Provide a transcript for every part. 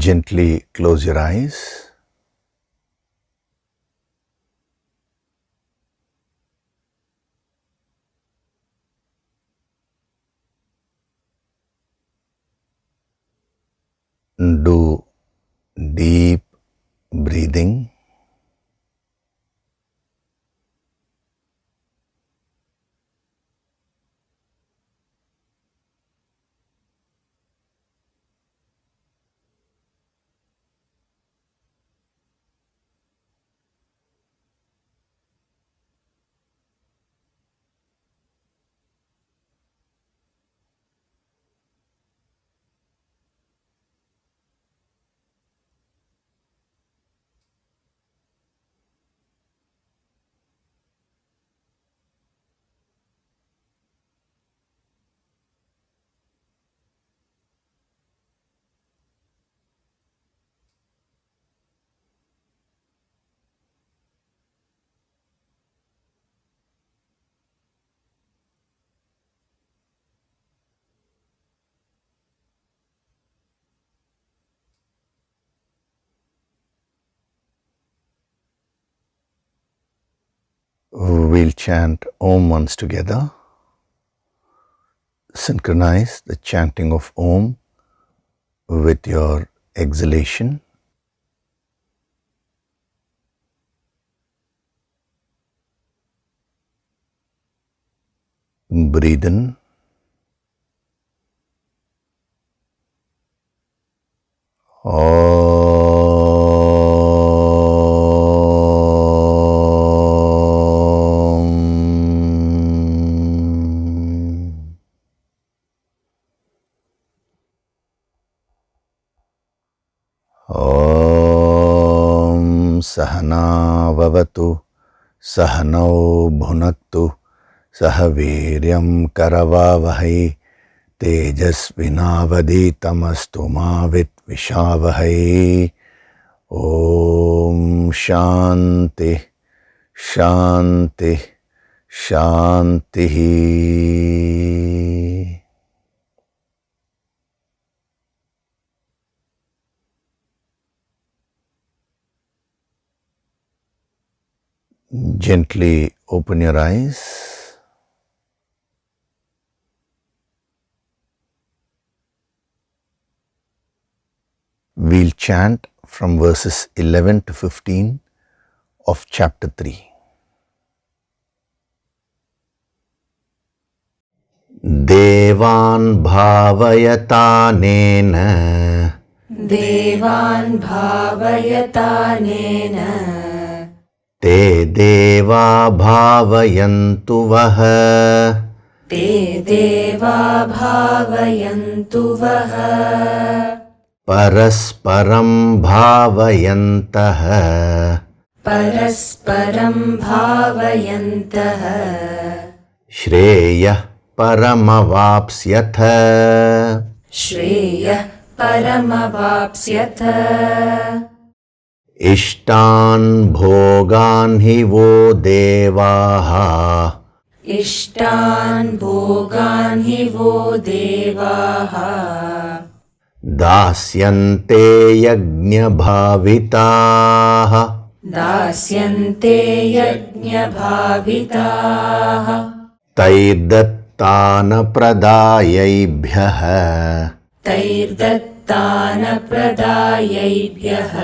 Gently close your eyes. Do deep breathing. We'll chant Om once together. Synchronize the chanting of Om with your exhalation. Breathe in. Sahana vavatu, sahanau bhunaktu, sahaviryam karavavahai, tejasvinavaditamastu ma vitvishavahai. Om Shanti, Shanti, Shanti. Gently open your eyes. We'll chant from verses 11 to 15 of chapter 3. Devan bhavayatanena, Devan bhavayatanena, te deva bhavayantu vaha, te deva bhavayantu vaha, parasparam bhavayantaha, parasparam bhavayantaha, Shreyah paramavapsyatha, Shreyah paramavapsyatha, Ishtan bhogan hi vo devaha, Ishtan bhogan hi vo devaha, dasyante yajna bhavitaha, dasyante yajna bhavitaha, taidattana pradayaibhyaha, तैर्दत्तान प्रदायैभ्यः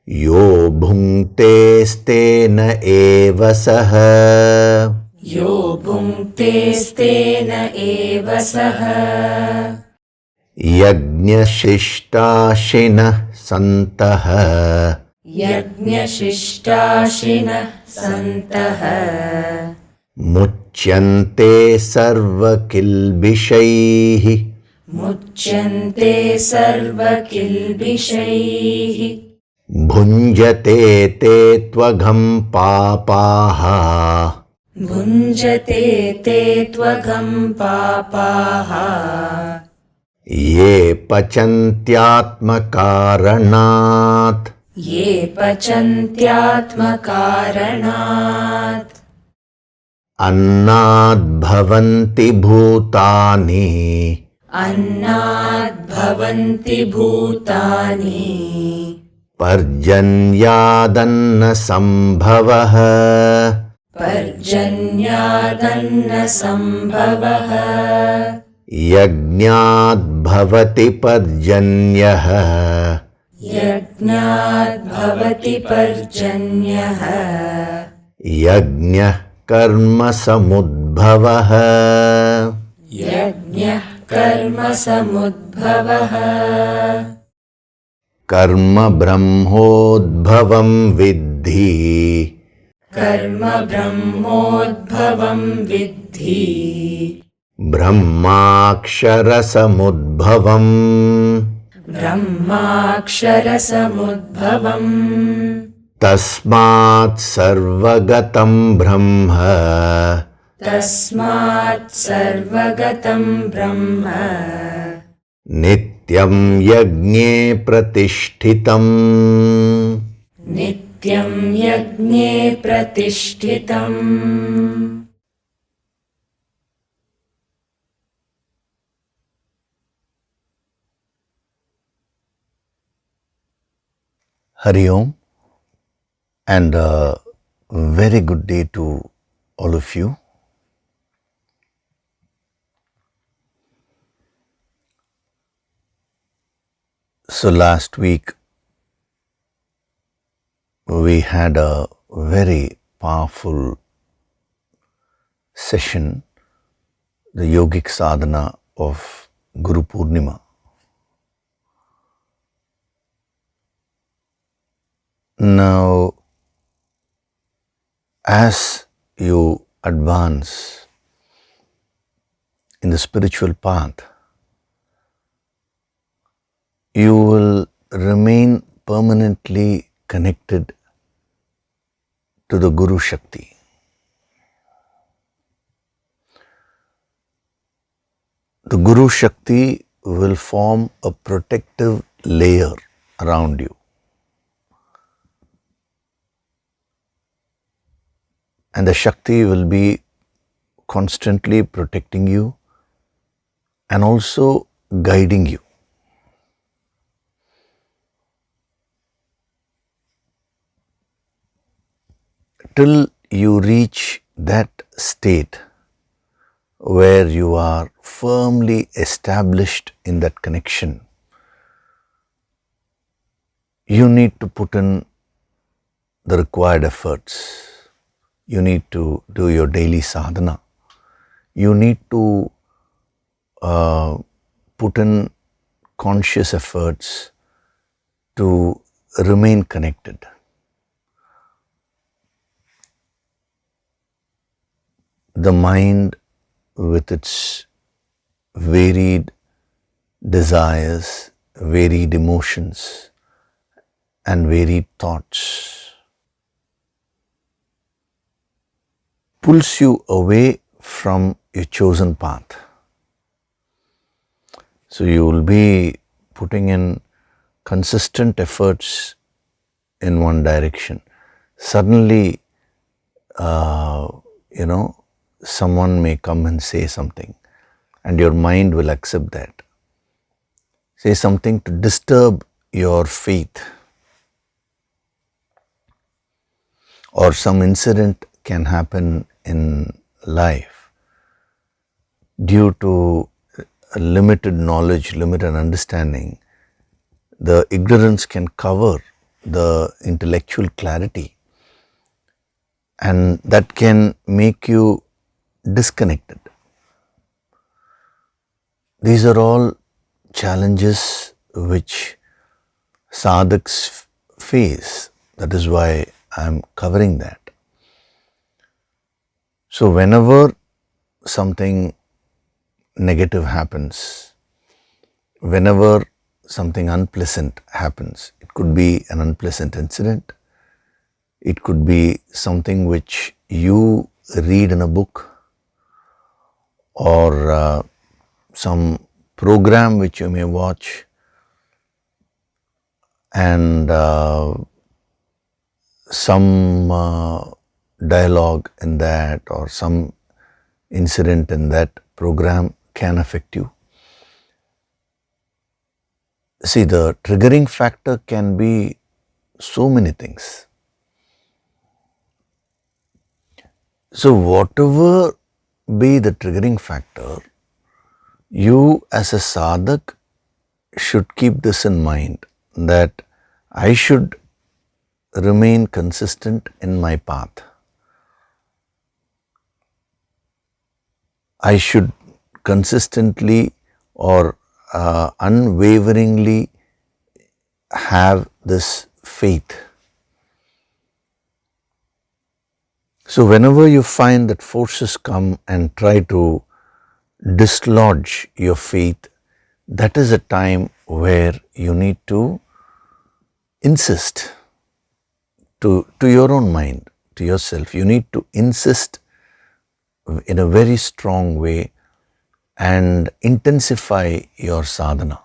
yo bhunkte stena eva saha, यो भुङ्क्तेस्तेन एव सः yajnashishtashinah santaha, यज्ञशिष्टाशिनः सन्तः muchyante sarvakilbishaihi, मुच्यन्ते सर्वकिल्बिषैः bhunjate te tvagam papaha, भुञ्जते ते त्वघं पापाः ye pachantyatmakaranat, ये पचन्त्यात्मकारणात् annad bhavanti bhutani, अन्नात् भवन्ति भूतानि पर्जन्यादन्नसम्भवः पर्जन्यादन्नसम्भवः यज्ञाद्भवति पर्जन्यः यज्ञात् भवति पर्जन्यः यज्ञः कर्मसमुद्भवः यज्ञः कर्मसमुद्भवः कर्म ब्रह्मोद्भवं विद्धि कर्म ब्रह्मोद्भवं विद्धि ब्रह्माक्षरसमुद्भवम् ब्रह्माक्षरसमुद्भवम् तस्मात् सर्वगतं ब्रह्म तस्मात् सर्वगतं ब्रह्म नित्यं यज्ञे प्रतिष्ठितम् नित्यं यज्ञे प्रतिष्ठितम् Hari Om, and a very good day to all of you. So last week we had a very powerful session, the yogic sadhana of Guru Purnima. Now, as you advance in the spiritual path, you will remain permanently connected to the Guru Shakti. The Guru Shakti will form a protective layer around you. And the Shakti will be constantly protecting you and also guiding you. Till you reach that state where you are firmly established in that connection, you need to put in the required efforts. You need to do your daily sadhana. You need to put in conscious efforts to remain connected. The mind, with its varied desires, varied emotions, and varied thoughts, pulls you away from your chosen path. So you will be putting in consistent efforts in one direction. Suddenly, someone may come and say something, and your mind will accept that. Say something to disturb your faith, or some incident can happen in life due to limited knowledge, limited understanding. The ignorance can cover the intellectual clarity, and that can make you disconnected. These are all challenges which sadhaks face. That is why I am covering that. So whenever something negative happens, whenever something unpleasant happens, it could be an unpleasant incident, it could be something which you read in a book, or some program which you may watch, and some dialogue in that or some incident in that program can affect you. See, the triggering factor can be so many things. So whatever be the triggering factor, you as a sadhak should keep this in mind, that I should remain consistent in my path. I should consistently or unwaveringly have this faith. So whenever you find that forces come and try to dislodge your faith, that is a time where you need to insist to your own mind, to yourself. You need to insist in a very strong way and intensify your sadhana.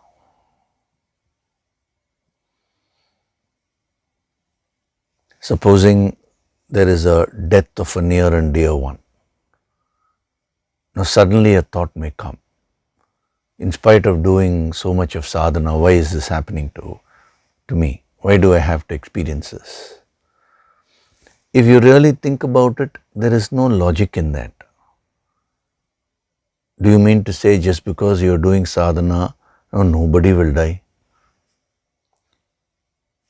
Supposing there is a death of a near and dear one. Now suddenly a thought may come. In spite of doing so much of sadhana, why is this happening to me? Why do I have to experience this? If you really think about it, there is no logic in that. Do you mean to say just because you are doing sadhana, nobody will die?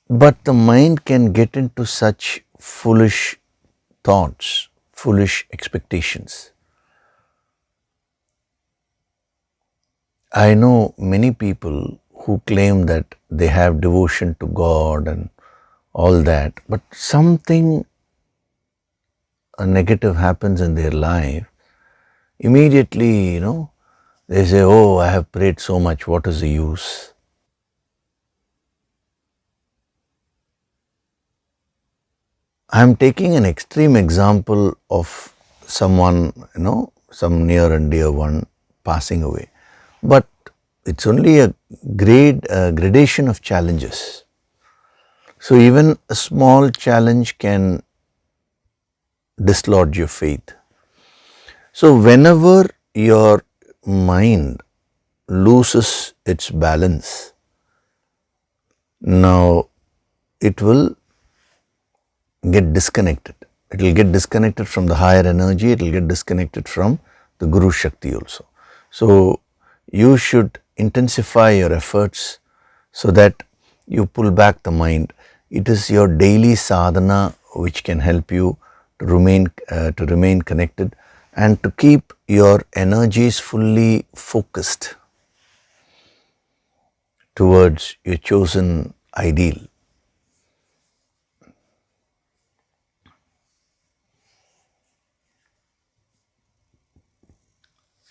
But the mind can get into such foolish thoughts, foolish expectations. I know many people who claim that they have devotion to God and all that, but something negative happens in their life, immediately, they say, oh, I have prayed so much, what is the use? I am taking an extreme example of someone, some near and dear one passing away. But it's only a gradation of challenges. So even a small challenge can dislodge your faith. So whenever your mind loses its balance, now it will get disconnected. It will get disconnected from the higher energy, it will get disconnected from the Guru Shakti also. So you should intensify your efforts so that you pull back the mind. It is your daily sadhana which can help you to remain connected and to keep your energies fully focused towards your chosen ideal.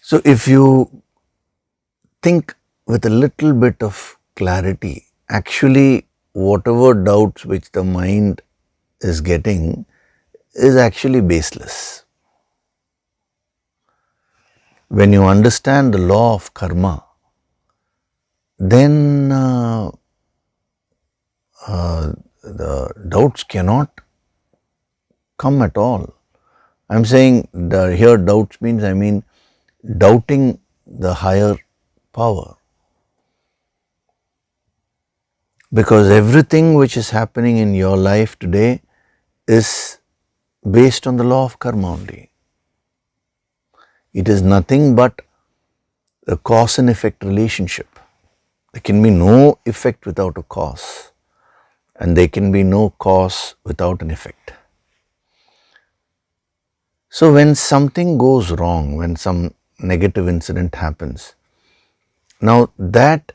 So if you think with a little bit of clarity, actually whatever doubts which the mind is getting is actually baseless. When you understand the law of karma, then the doubts cannot come at all. I'm saying here doubts means, doubting the higher power. Because everything which is happening in your life today is based on the law of karma only. It is nothing but a cause and effect relationship. There can be no effect without a cause, and there can be no cause without an effect. So when something goes wrong, when some negative incident happens, now that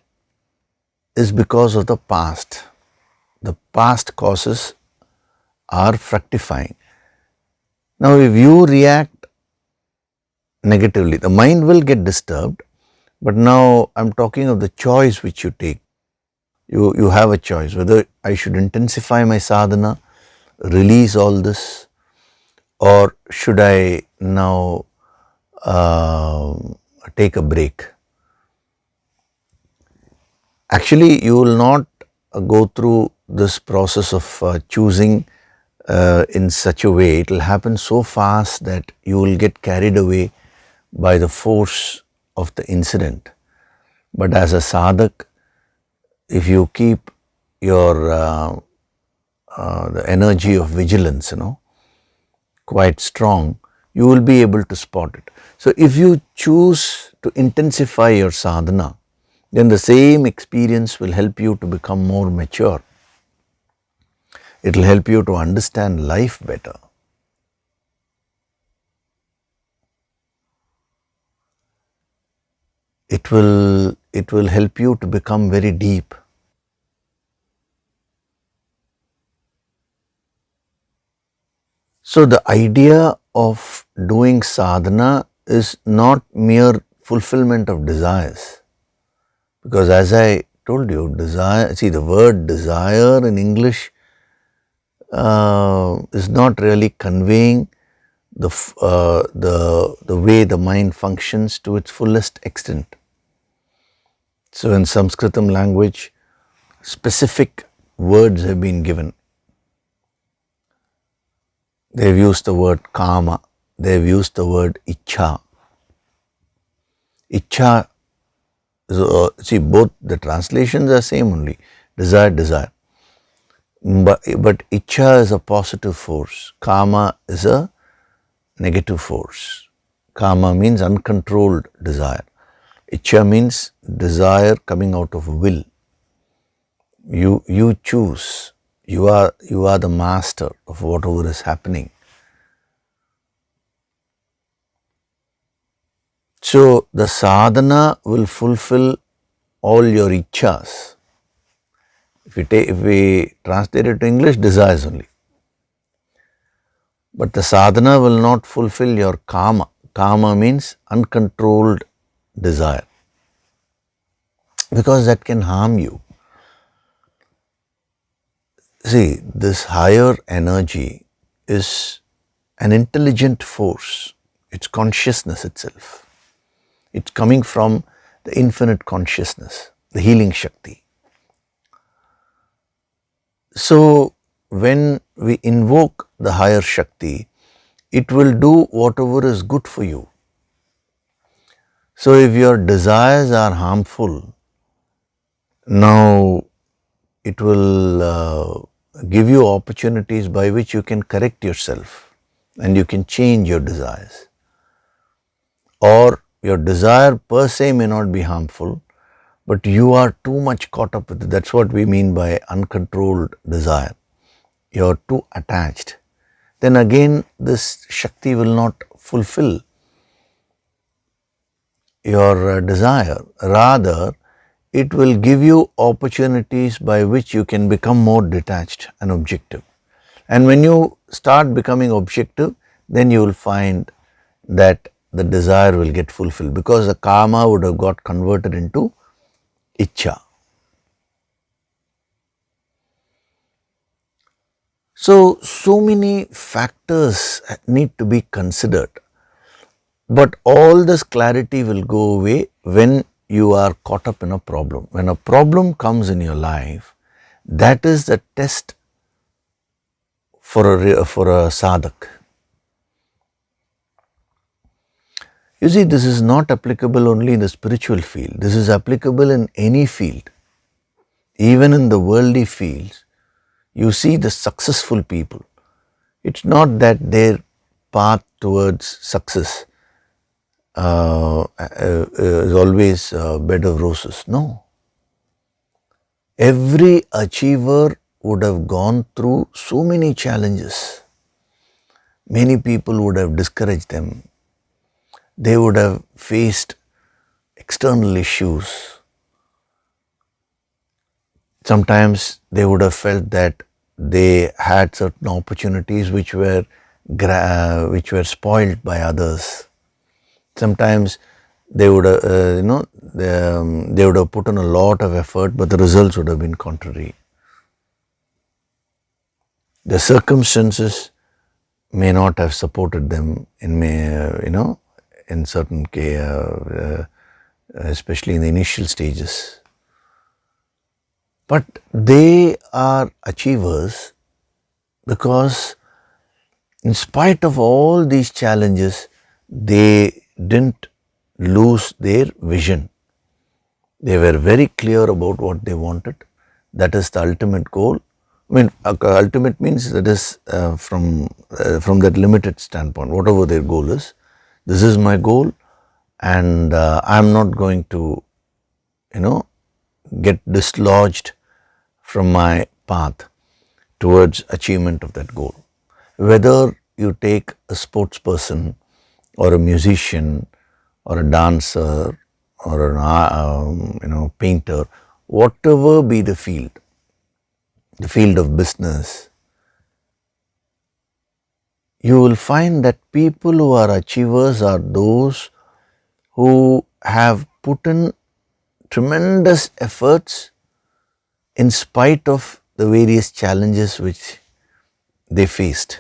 is because of the past. The past causes are fructifying. Now if you react negatively, the mind will get disturbed, but now I'm talking of the choice which you take. You have a choice whether I should intensify my sadhana, release all this, or should I now take a break. Actually, you will not go through this process of choosing in such a way. It will happen so fast that you will get carried away by the force of the incident. But as a sadhak, if you keep your the energy of vigilance, quite strong, you will be able to spot it. So if you choose to intensify your sadhana, then the same experience will help you to become more mature. It will help you to understand life better. It will help you to become very deep. So the idea of doing sadhana is not mere fulfillment of desires. Because as I told you, desire, see the word desire in English is not really conveying the way the mind functions to its fullest extent. So in Sanskritam language, specific words have been given. They have used the word kama, they have used the word ichha. Ichha, see both the translations are same only, desire, desire. But ichha is a positive force, kama is a negative force. Kama means uncontrolled desire. Ichha means desire coming out of will. You choose. You are the master of whatever is happening. So the sadhana will fulfill all your ichhas. If we translate it to English, desires only. But the sadhana will not fulfill your kama. Kama means uncontrolled desire, because that can harm you. See, this higher energy is an intelligent force. It's consciousness itself. It's coming from the infinite consciousness, the healing Shakti. So, when we invoke the higher Shakti, it will do whatever is good for you. So, if your desires are harmful, now it will give you opportunities by which you can correct yourself and you can change your desires. Or your desire per se may not be harmful, but you are too much caught up with it. That's what we mean by uncontrolled desire. You are too attached. Then again, this Shakti will not fulfill your desire. Rather, it will give you opportunities by which you can become more detached and objective. And when you start becoming objective, then you will find that the desire will get fulfilled, because the kama would have got converted into ichha. So many factors need to be considered. But all this clarity will go away when you are caught up in a problem. When a problem comes in your life, that is the test for a sadhak. You see, this is not applicable only in the spiritual field. This is applicable in any field. Even in the worldly fields, you see the successful people. It's not that their path towards success is always a bed of roses. No. Every achiever would have gone through so many challenges. Many people would have discouraged them. They would have faced external issues. Sometimes they would have felt that they had certain opportunities which were spoiled by others. Sometimes they would have, they would have put in a lot of effort, but the results would have been contrary. The circumstances may not have supported them in certain case, especially in the initial stages. But they are achievers because in spite of all these challenges, they didn't lose their vision. They were very clear about what they wanted. That is the ultimate goal. I mean, ultimate means that is from that limited standpoint, whatever their goal is. This is my goal, and I am not going to, get dislodged from my path towards achievement of that goal. Whether you take a sports person or a musician or a dancer or an painter, whatever be the field of business, you will find that people who are achievers are those who have put in tremendous efforts in spite of the various challenges which they faced.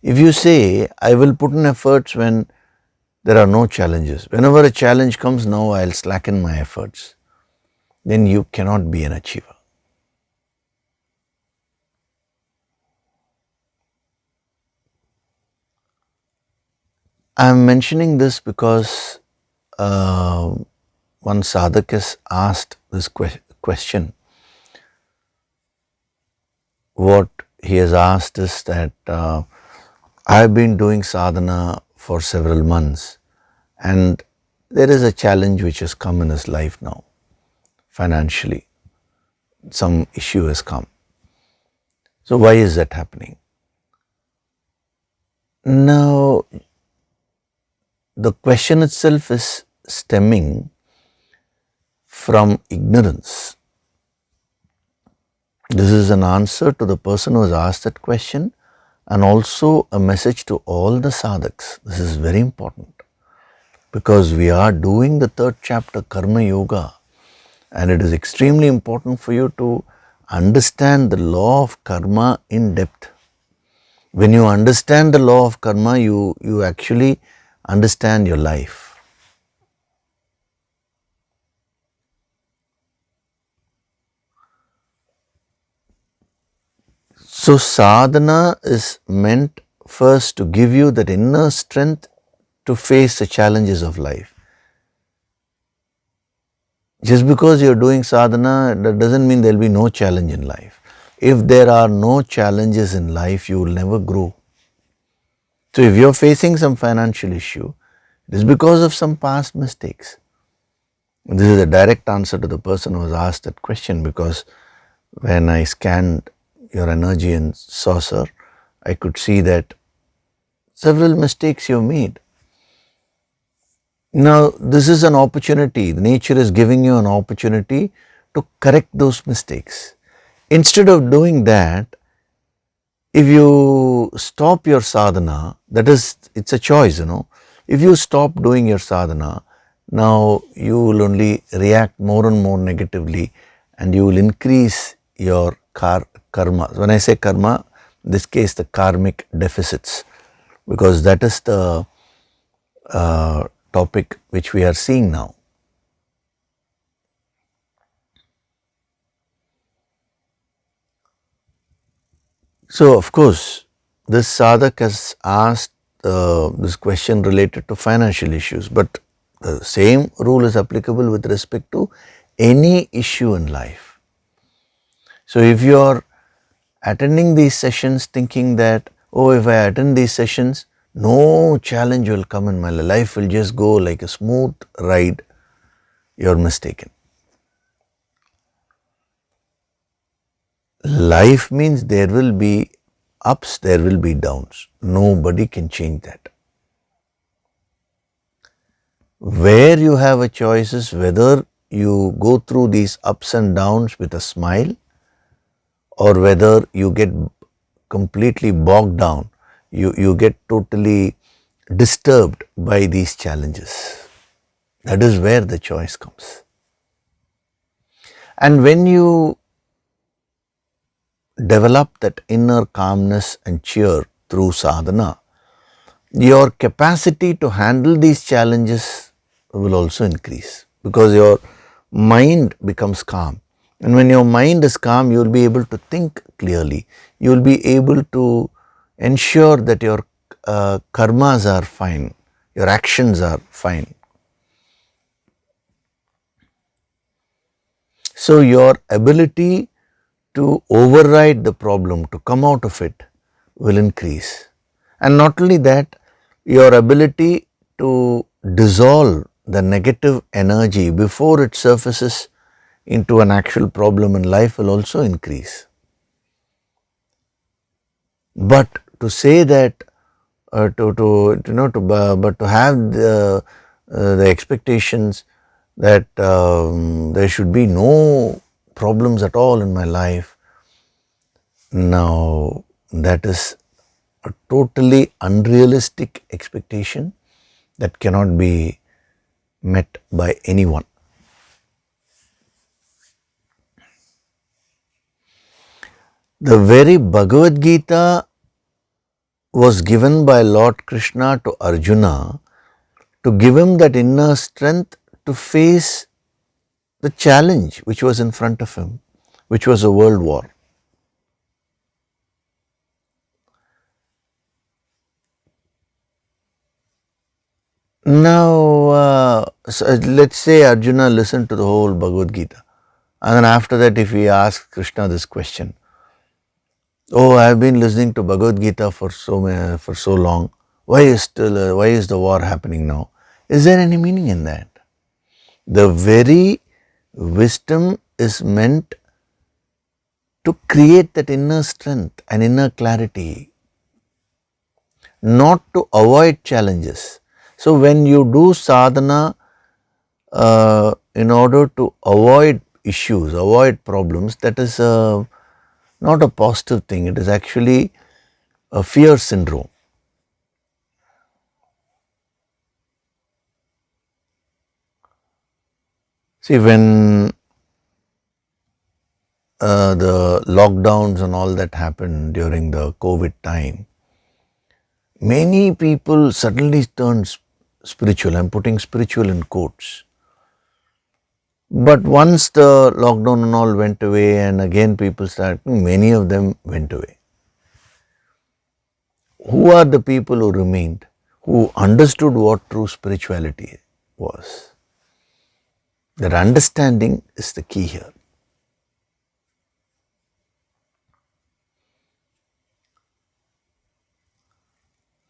If you say, I will put in efforts when there are no challenges, whenever a challenge comes, now I'll slacken my efforts, then you cannot be an achiever. I'm mentioning this because one sadhak has asked this question. What he has asked is that I've been doing sadhana for several months, and there is a challenge which has come in his life now. Financially, some issue has come. So why is that happening? Now, the question itself is stemming from ignorance. This is an answer to the person who has asked that question, and also a message to all the sadhaks. This is very important because we are doing the third chapter, Karma Yoga, and it is extremely important for you to understand the law of karma in depth. When you understand the law of karma, you actually understand your life. So sadhana is meant first to give you that inner strength to face the challenges of life. Just because you are doing sadhana, that doesn't mean there will be no challenge in life. If there are no challenges in life, you will never grow. So if you are facing some financial issue, it is because of some past mistakes. This is a direct answer to the person who has asked that question, because when I scanned your energy and saucer, I could see that several mistakes you made. Now, this is an opportunity. Nature is giving you an opportunity to correct those mistakes. Instead of doing that, if you stop your sadhana, that is, it's a choice, If you stop doing your sadhana, now you will only react more and more negatively, and you will increase your karma. When I say karma, in this case the karmic deficits, because that is the topic which we are seeing now. So of course, this sadhak has asked this question related to financial issues, but the same rule is applicable with respect to any issue in life. So if you are attending these sessions thinking that, oh, if I attend these sessions, no challenge will come in my life, life will just go like a smooth ride, you are mistaken. Life means there will be ups, there will be downs. Nobody can change that. Where you have a choice is whether you go through these ups and downs with a smile, or whether you get completely bogged down, you get totally disturbed by these challenges. That is where the choice comes. And when you develop that inner calmness and cheer through sadhana, your capacity to handle these challenges will also increase, because your mind becomes calm. And when your mind is calm, you will be able to think clearly. You will be able to ensure that your karmas are fine, your actions are fine. So your ability to override the problem, to come out of it, will increase. And not only that, your ability to dissolve the negative energy before it surfaces into an actual problem in life will also increase. But to say that but to have the expectations that there should be no problems at all in my life, now that is a totally unrealistic expectation that cannot be met by anyone. The very Bhagavad Gita was given by Lord Krishna to Arjuna to give him that inner strength to face the challenge which was in front of him, which was a world war. Now, let's say Arjuna listened to the whole Bhagavad Gita, and then after that, if he asks Krishna this question, "Oh, I have been listening to Bhagavad Gita for so long. Why is the war happening now?" Is there any meaning in that? The very wisdom is meant to create that inner strength and inner clarity, not to avoid challenges. So when you do sadhana in order to avoid issues, avoid problems, that is not a positive thing. It is actually a fear syndrome. See, when the lockdowns and all that happened during the COVID time, many people suddenly turned spiritual. I'm putting spiritual in quotes. But once the lockdown and all went away, and again people started, many of them went away. Who are the people who remained, who understood what true spirituality was? That understanding is the key here.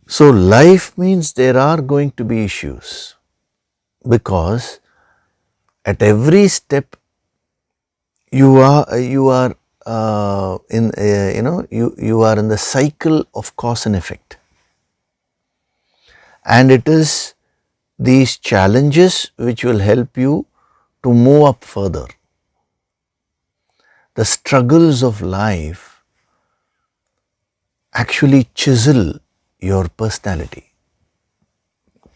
So life means there are going to be issues, because at every step you are in you are in the cycle of cause and effect, and it is these challenges which will help you to move up further. The struggles of life actually chisel your personality,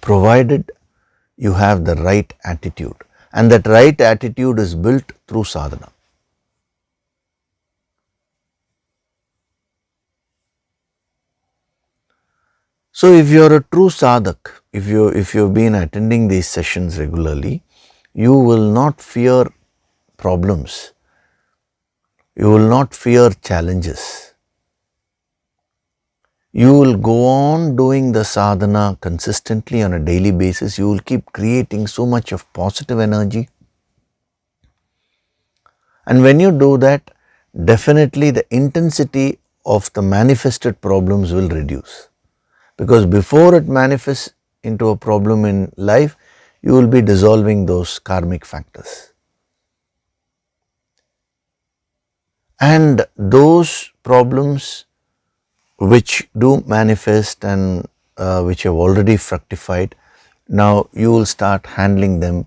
provided you have the right attitude, and that right attitude is built through sadhana. So if you are a true sadhak, if you've been attending these sessions regularly, you will not fear problems, you will not fear challenges. You will go on doing the sadhana consistently on a daily basis. You will keep creating so much of positive energy. And when you do that, definitely the intensity of the manifested problems will reduce. Because before it manifests into a problem in life, you will be dissolving those karmic factors. And those problems which do manifest and which have already fructified, now you will start handling them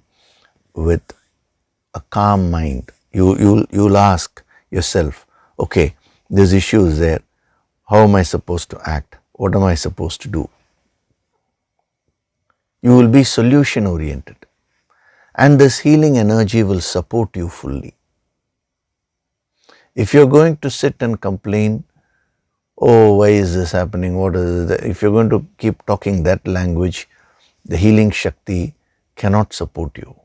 with a calm mind. You'll ask yourself, okay, this issue is there. How am I supposed to act? What am I supposed to do? You will be solution oriented, and this healing energy will support you fully. If you're going to sit and complain, oh, why is this happening? What is that? If you're going to keep talking that language, the healing Shakti cannot support you.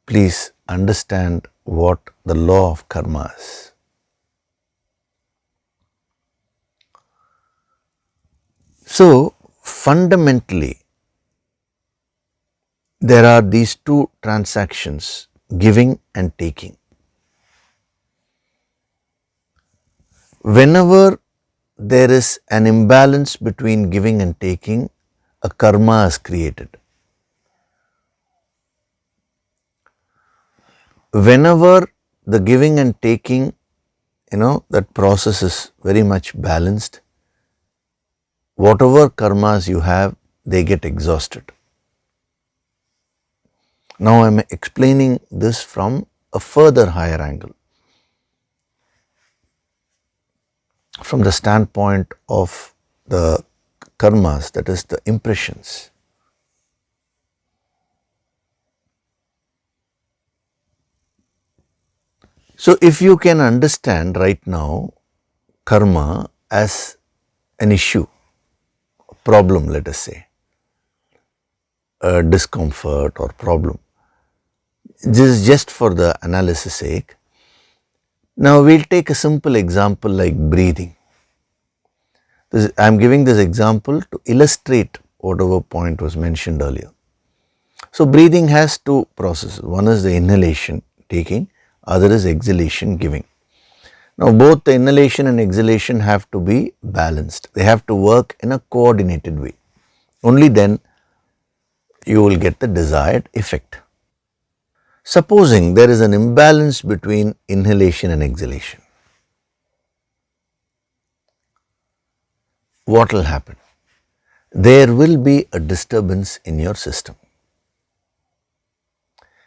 Please understand what the law of karma is. So, fundamentally, there are these two transactions, giving and taking. Whenever there is an imbalance between giving and taking, a karma is created. Whenever the giving and taking, that process is very much balanced, whatever karmas you have, they get exhausted. Now I am explaining this from a further higher angle, from the standpoint of the karmas, that is the impressions. So if you can understand right now karma as an issue, a problem, let us say, a discomfort or problem, this is just for the analysis sake. Now we'll take a simple example like breathing. I am giving this example to illustrate whatever point was mentioned earlier. So breathing has two processes. One is the inhalation, taking, other is exhalation, giving. Now both the inhalation and exhalation have to be balanced. They have to work in a coordinated way. Only then you will get the desired effect. Supposing there is an imbalance between inhalation and exhalation, what will happen? There will be a disturbance in your system.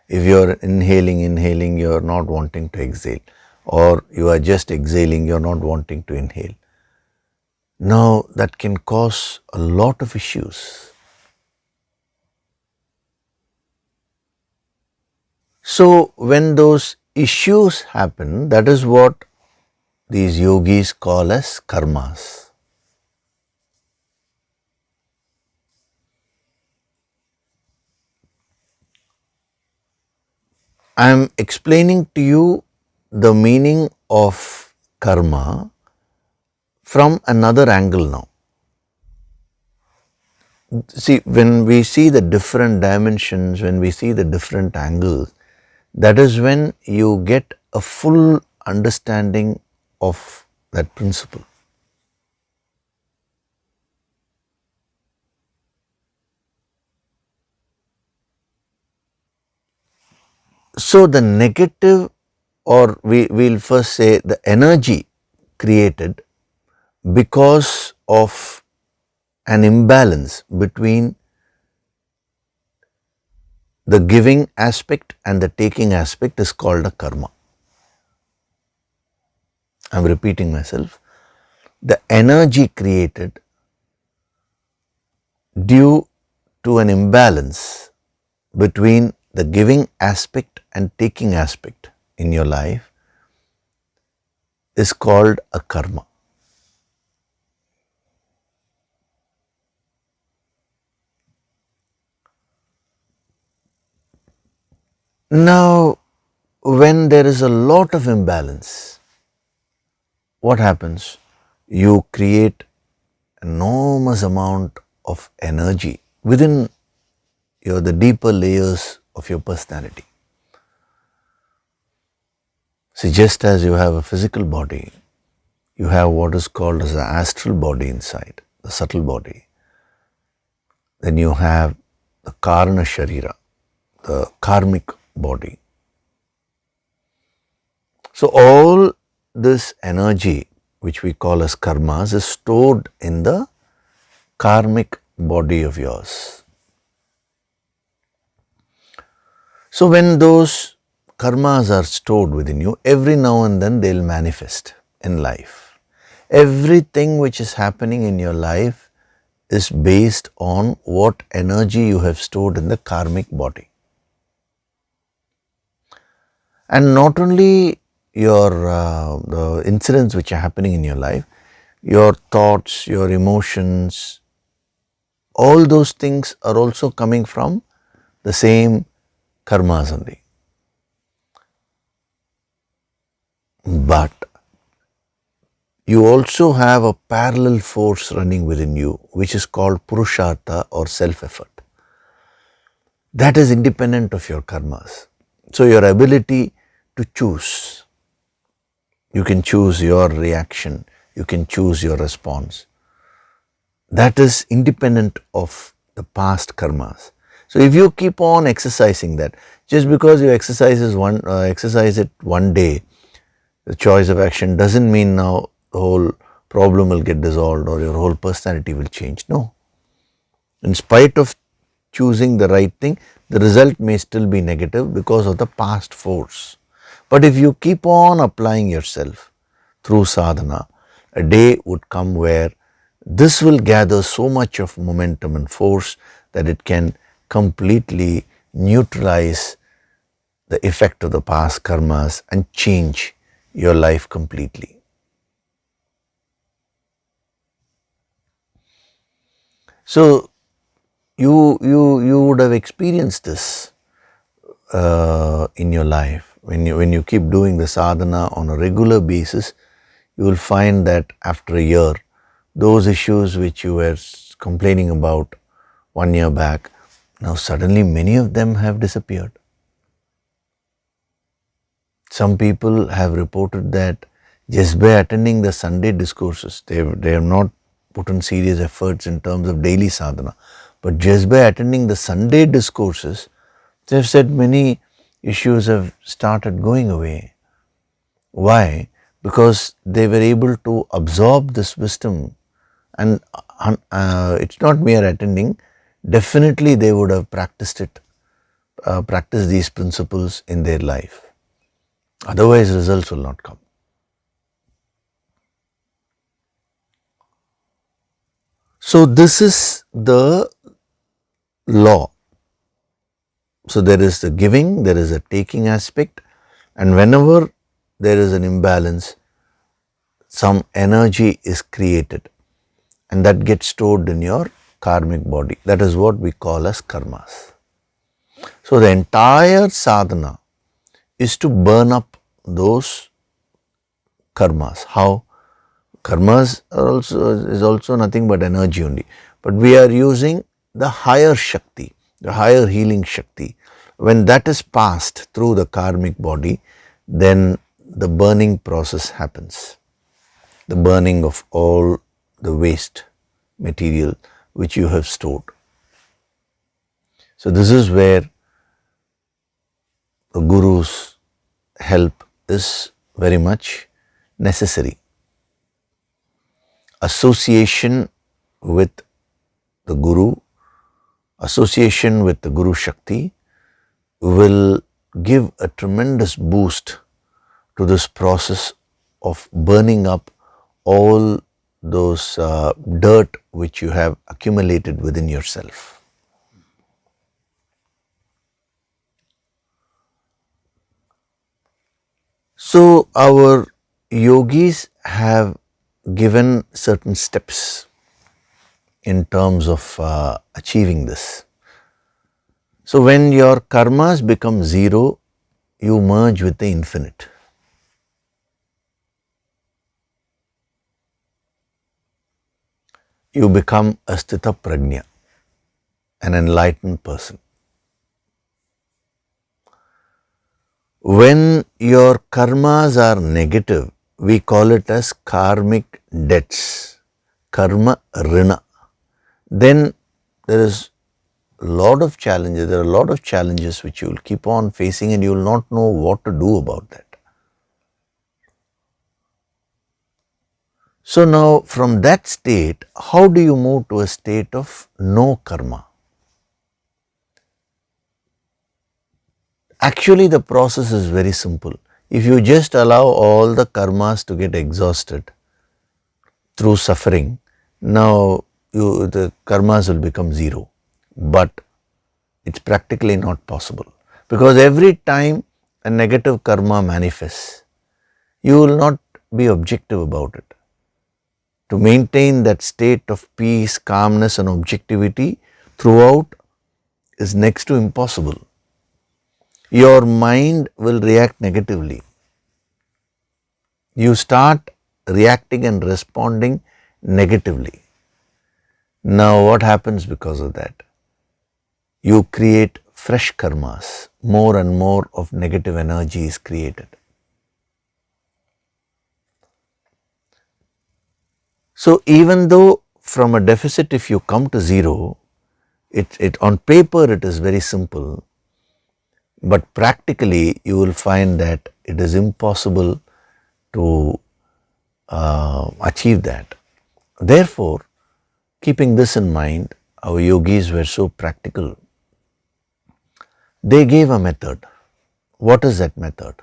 If you are inhaling, you are not wanting to exhale, or you are just exhaling, you are not wanting to inhale. Now that can cause a lot of issues. So when those issues happen, that is what these yogis call as karmas. I am explaining to you the meaning of karma from another angle now. See, when we see the different dimensions, when we see the different angles, that is when you get a full understanding of that principle. So the negative, or we'll first say the energy created because of an imbalance between the giving aspect and the taking aspect is called a karma. I am repeating myself. The energy created due to an imbalance between the giving aspect and taking aspect in your life is called a karma. Now, when there is a lot of imbalance, what happens? You create enormous amount of energy within the deeper layers of your personality. See, just as you have a physical body, you have what is called as the astral body inside, the subtle body. Then you have the karana sharira, the karmic body. So all this energy, which we call as karmas, is stored in the karmic body of yours. So when those karmas are stored within you, every now and then they will manifest in life. Everything which is happening in your life is based on what energy you have stored in the karmic body. And not only the incidents which are happening in your life, your thoughts, your emotions, all those things are also coming from the same karmas only. But you also have a parallel force running within you, which is called purushartha or self-effort. that is independent of your karmas. So your ability to choose, you can choose your reaction, you can choose your response. That is independent of the past karmas. So if you keep on exercising that, just because you exercise it one day, the choice of action doesn't mean now the whole problem will get dissolved or your whole personality will change. No. In spite of choosing the right thing, the result may still be negative because of the past force. But if you keep on applying yourself through sadhana, a day would come where this will gather so much of momentum and force that it can completely neutralize the effect of the past karmas and change your life completely. So you would have experienced this in your life. When you keep doing the sadhana on a regular basis, you will find that after a year, those issues which you were complaining about 1 year back, now suddenly many of them have disappeared. Some people have reported that just by attending the Sunday discourses, they have not put in serious efforts in terms of daily sadhana, but just by attending the Sunday discourses, they have said many issues have started going away. Why? Because they were able to absorb this wisdom, and it's not mere attending, definitely they would have practiced these principles in their life. Otherwise, results will not come. So, this is the law. So, there is the giving, there is a taking aspect, and whenever there is an imbalance, some energy is created and that gets stored in your karmic body. That is what we call as karmas. So, the entire sadhana is to burn up those karmas. How? Karmas is also nothing but energy only. But we are using the higher Shakti, the higher healing Shakti. When that is passed through the karmic body, then the burning process happens. The burning of all the waste material which you have stored. So this is where the Guru's help is very much necessary. Association with the Guru, association with the Guru Shakti will give a tremendous boost to this process of burning up all those dirt which you have accumulated within yourself. So our yogis have given certain steps in terms of achieving this. So when your karmas become zero, you merge with the infinite. You become a sthita prajna, an enlightened person. When your karmas are negative, we call it as karmic debts, karma rina. Then there is a lot of challenges, there are a lot of challenges which you will keep on facing and you will not know what to do about that. So now from that state, how do you move to a state of no karma? Actually, the process is very simple. If you just allow all the karmas to get exhausted through suffering, now the karmas will become zero. But it's practically not possible, because every time a negative karma manifests, you will not be objective about it. To maintain that state of peace, calmness and objectivity throughout is next to impossible. Your mind will react negatively. You start reacting and responding negatively. Now what happens because of that? You create fresh karmas, more and more of negative energy is created. So even though from a deficit if you come to zero, it on paper it is very simple, but practically you will find that it is impossible to achieve that. Therefore, keeping this in mind, our yogis were so practical. They gave a method. What is that method?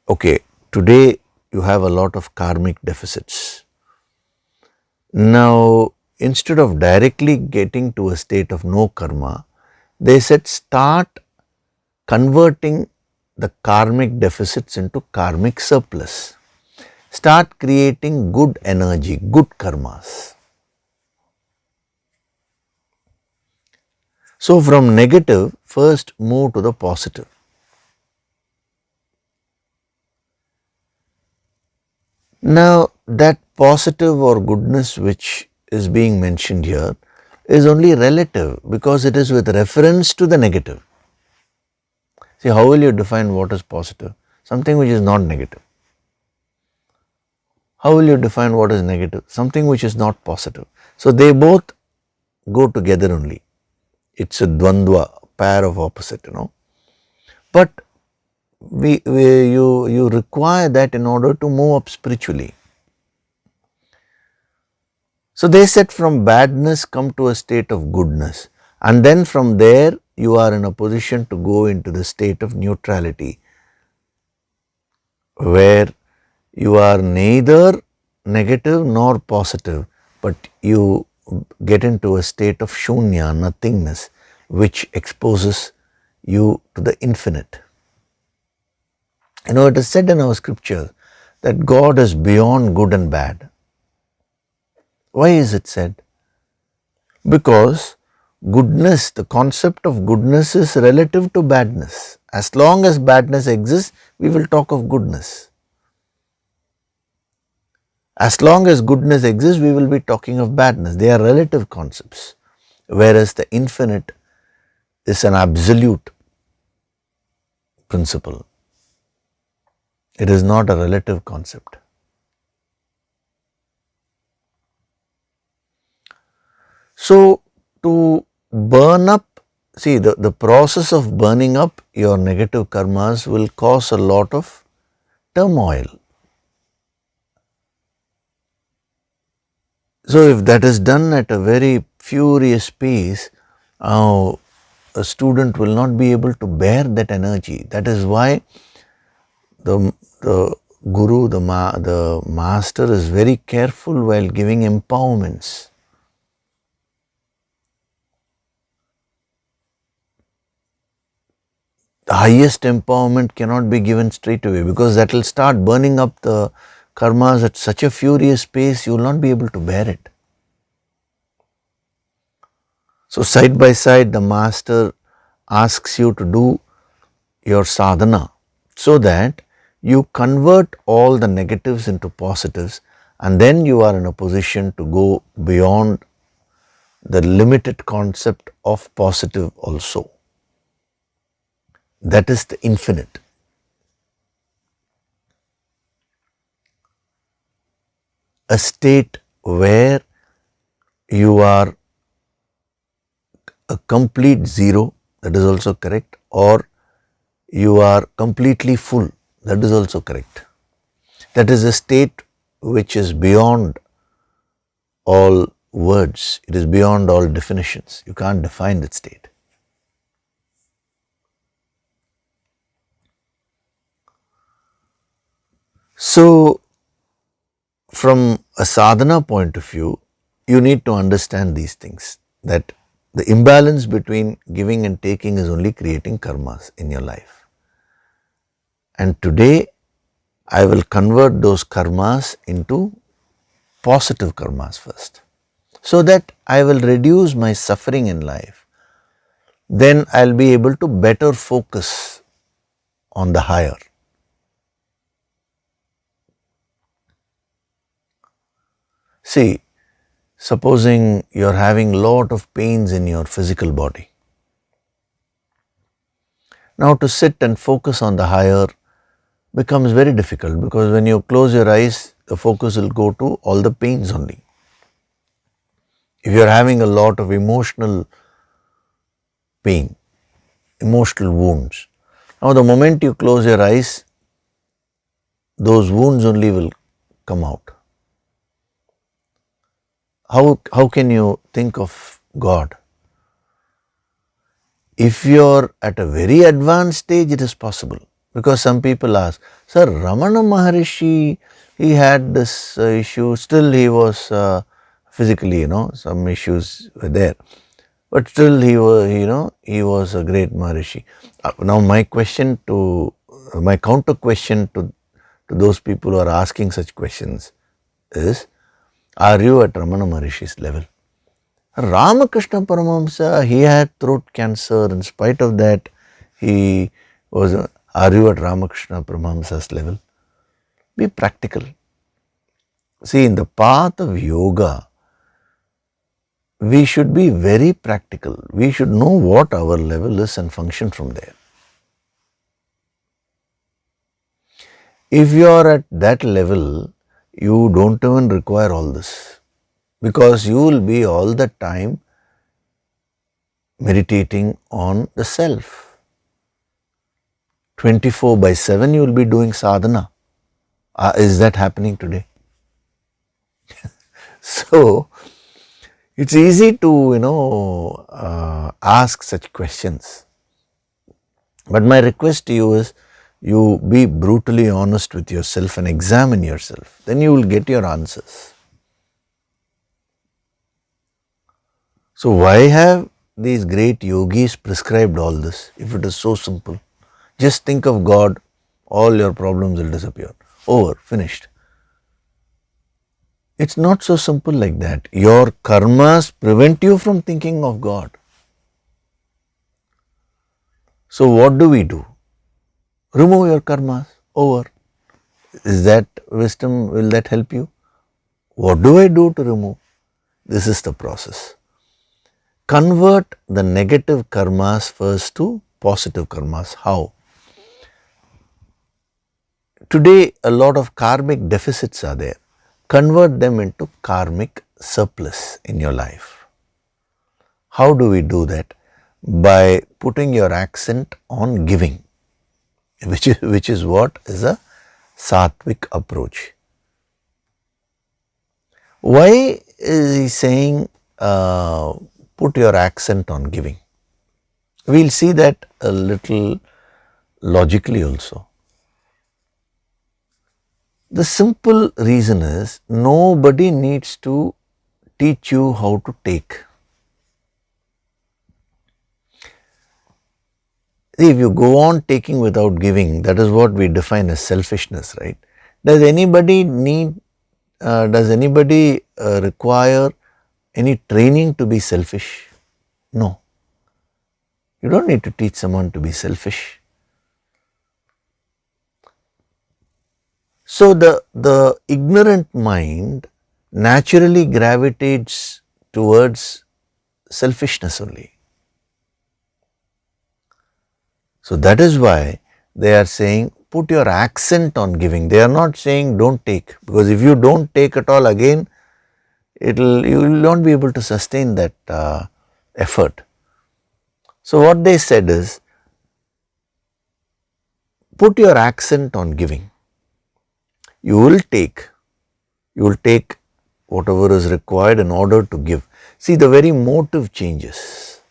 Okay, today you have a lot of karmic deficits. Now, instead of directly getting to a state of no karma, they said start converting the karmic deficits into karmic surplus. Start creating good energy, good karmas. So, from negative, first move to the positive. Now, that positive or goodness which is being mentioned here is only relative because it is with reference to the negative. See, how will you define what is positive? Something which is not negative. How will you define what is negative? Something which is not positive. So, they both go together only. It's a dvandva, pair of opposite, But you require that in order to move up spiritually. So they said from badness come to a state of goodness, and then from there you are in a position to go into the state of neutrality, where you are neither negative nor positive, but you get into a state of shunya, nothingness, which exposes you to the infinite. It is said in our scripture that God is beyond good and bad. Why is it said? Because goodness, the concept of goodness is relative to badness. As long as badness exists, we will talk of goodness. As long as goodness exists, we will be talking of badness. They are relative concepts, whereas the infinite is an absolute principle. It is not a relative concept. So, to burn up, see the process of burning up your negative karmas will cause a lot of turmoil. So, if that is done at a very furious pace, a student will not be able to bear that energy. That is why the guru, the master is very careful while giving empowerments. The highest empowerment cannot be given straight away because that will start burning up the karmas at such a furious pace, you will not be able to bear it. So, side by side, the master asks you to do your sadhana so that you convert all the negatives into positives, and then you are in a position to go beyond the limited concept of positive also. That is the infinite. A state where you are a complete zero, that is also correct, or you are completely full, that is also correct. That is a state which is beyond all words, it is beyond all definitions. You can't define that state. So, from a sadhana point of view, you need to understand these things, that the imbalance between giving and taking is only creating karmas in your life. And today, I will convert those karmas into positive karmas first, so that I will reduce my suffering in life. Then I will be able to better focus on the higher. See, supposing you are having lot of pains in your physical body. Now to sit and focus on the higher becomes very difficult, because when you close your eyes, the focus will go to all the pains only. If you are having a lot of emotional pain, emotional wounds, now the moment you close your eyes, those wounds only will come out. How can you think of God? If you are at a very advanced stage, it is possible. Because some people ask, Sir, Ramana Maharishi, he had this issue, still he was physically, some issues were there. But still he was a great Maharishi. Now my counter question to those people who are asking such questions is, are you at Ramana Maharishi's level? Ramakrishna Paramahamsa, he had throat cancer. In spite of that, he was. Are you at Ramakrishna Paramahamsa's level? Be practical. See, in the path of yoga, we should be very practical. We should know what our level is and function from there. If you are at that level, you don't even require all this, because you will be all the time meditating on the self. 24/7 you will be doing sadhana. Is that happening today? So, it's easy to, ask such questions. But my request to you is, you be brutally honest with yourself and examine yourself. Then you will get your answers. So why have these great yogis prescribed all this if it is so simple? Just think of God, all your problems will disappear. Over, finished. It's not so simple like that. Your karmas prevent you from thinking of God. So what do we do? Remove your karmas. Over. Is that wisdom? Will that help you? What do I do to remove? This is the process. Convert the negative karmas first to positive karmas. How? Today, a lot of karmic deficits are there. Convert them into karmic surplus in your life. How do we do that? By putting your accent on giving, which is what is a sattvic approach. Why is he saying put your accent on giving? We'll see that a little logically also. The simple reason is, nobody needs to teach you how to take. See, if you go on taking without giving, that is what we define as selfishness, right? Does anybody require any training to be selfish? No. You don't need to teach someone to be selfish. So the ignorant mind naturally gravitates towards selfishness only. So that is why they are saying put your accent on giving. They are not saying don't take, because if you don't take at all, again you will not be able to sustain that effort. So what they said is, put your accent on giving. You will take whatever is required in order to give. See, the very motive changes.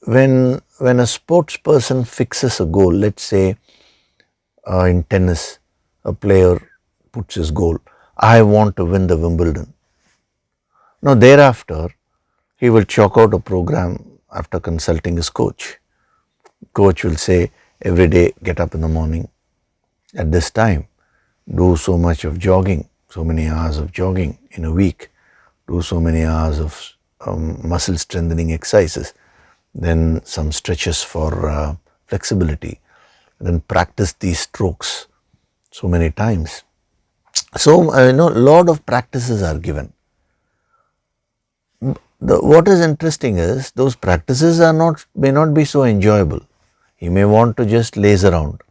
When a sports person fixes a goal, let's say in tennis, a player puts his goal, I want to win the Wimbledon. Now thereafter, he will chalk out a program after consulting his coach. Coach will say, every day get up in the morning at this time, do so much of jogging, so many hours of jogging in a week, do so many hours of muscle strengthening exercises, then some stretches for flexibility, then practice these strokes so many times. So, a lot of practices are given. what is interesting is those practices may not be so enjoyable. He may want to just laze around.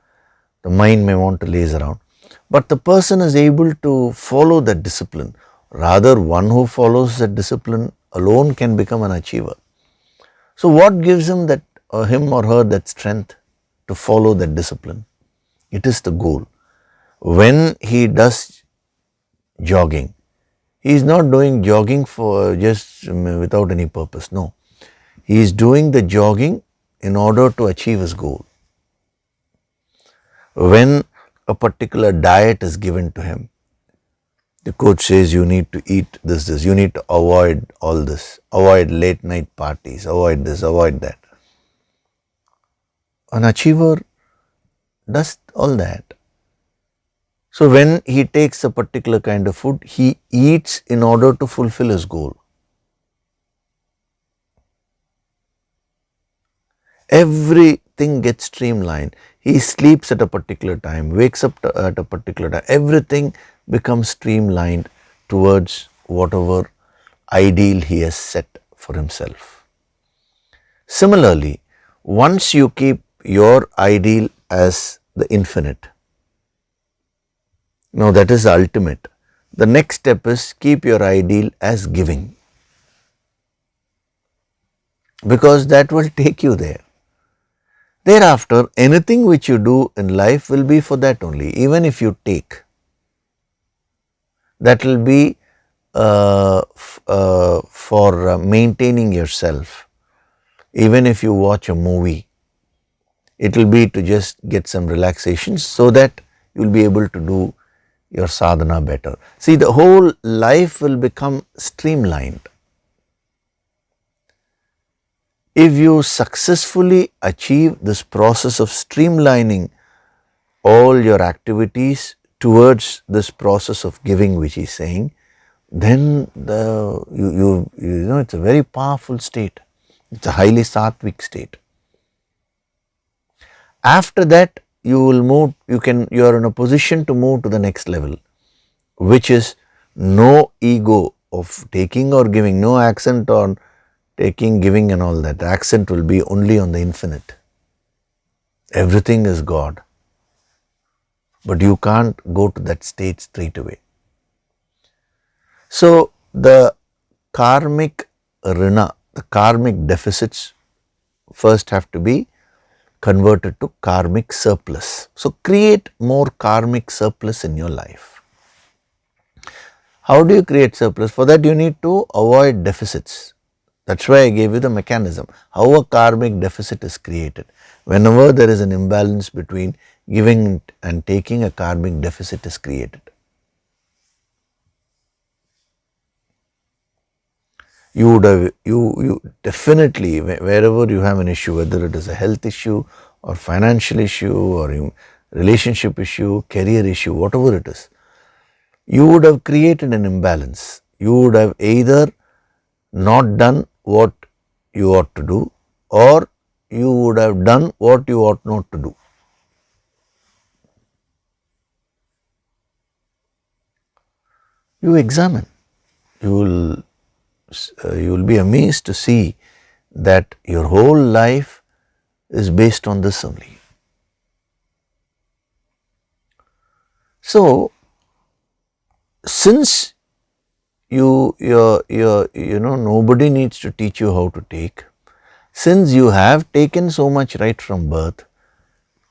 The mind may want to laze around. But the person is able to follow that discipline. Rather, one who follows that discipline alone can become an achiever. So what gives him or her that strength to follow that discipline? It is the goal. When he does jogging, he is not doing jogging for just without any purpose. No. He is doing the jogging in order to achieve his goal. When a particular diet is given to him, the coach says you need to eat this, you need to avoid all this, avoid late night parties, avoid this, avoid that. An achiever does all that. So when he takes a particular kind of food, he eats in order to fulfill his goal. Everything gets streamlined. He sleeps at a particular time, wakes up at a particular time. Everything becomes streamlined towards whatever ideal he has set for himself. Similarly, once you keep your ideal as the infinite, now that is the ultimate. The next step is keep your ideal as giving, because that will take you there. Thereafter, anything which you do in life will be for that only. Even if you take, that will be for maintaining yourself. Even if you watch a movie, it will be to just get some relaxation so that you will be able to do your sadhana better. See, the whole life will become streamlined. If you successfully achieve this process of streamlining all your activities towards this process of giving which he is saying, then you know it's a very powerful state. It's a highly sattvic state. After that, you will move, you are in a position to move to the next level, which is no ego of taking or giving, no accent on taking, giving and all that. The accent will be only on the infinite. Everything is God. But you can't go to that state straight away. So the karmic rina, the karmic deficits first have to be converted to karmic surplus. So create more karmic surplus in your life. How do you create surplus? For that you need to avoid deficits. That's why I gave you the mechanism, how a karmic deficit is created. Whenever there is an imbalance between giving and taking, a karmic deficit is created. You would have, you definitely, wherever you have an issue, whether it is a health issue or financial issue or relationship issue, career issue, whatever it is, you would have created an imbalance. You would have either not done what you ought to do, or you would have done what you ought not to do. You examine, you will be amazed to see that your whole life is based on this only. So, since nobody needs to teach you how to take, since you have taken so much right from birth,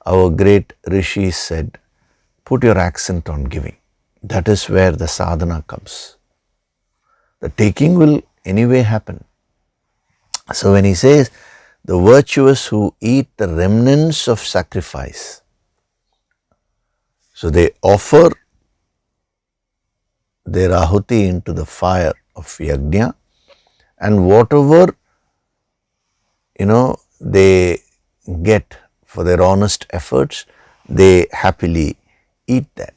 our great rishis said, put your accent on giving. That is where the sadhana comes. The taking will anyway happen. So when he says, the virtuous who eat the remnants of sacrifice, so they offer their ahuti into the fire of yajna, and whatever they get for their honest efforts, they happily eat that.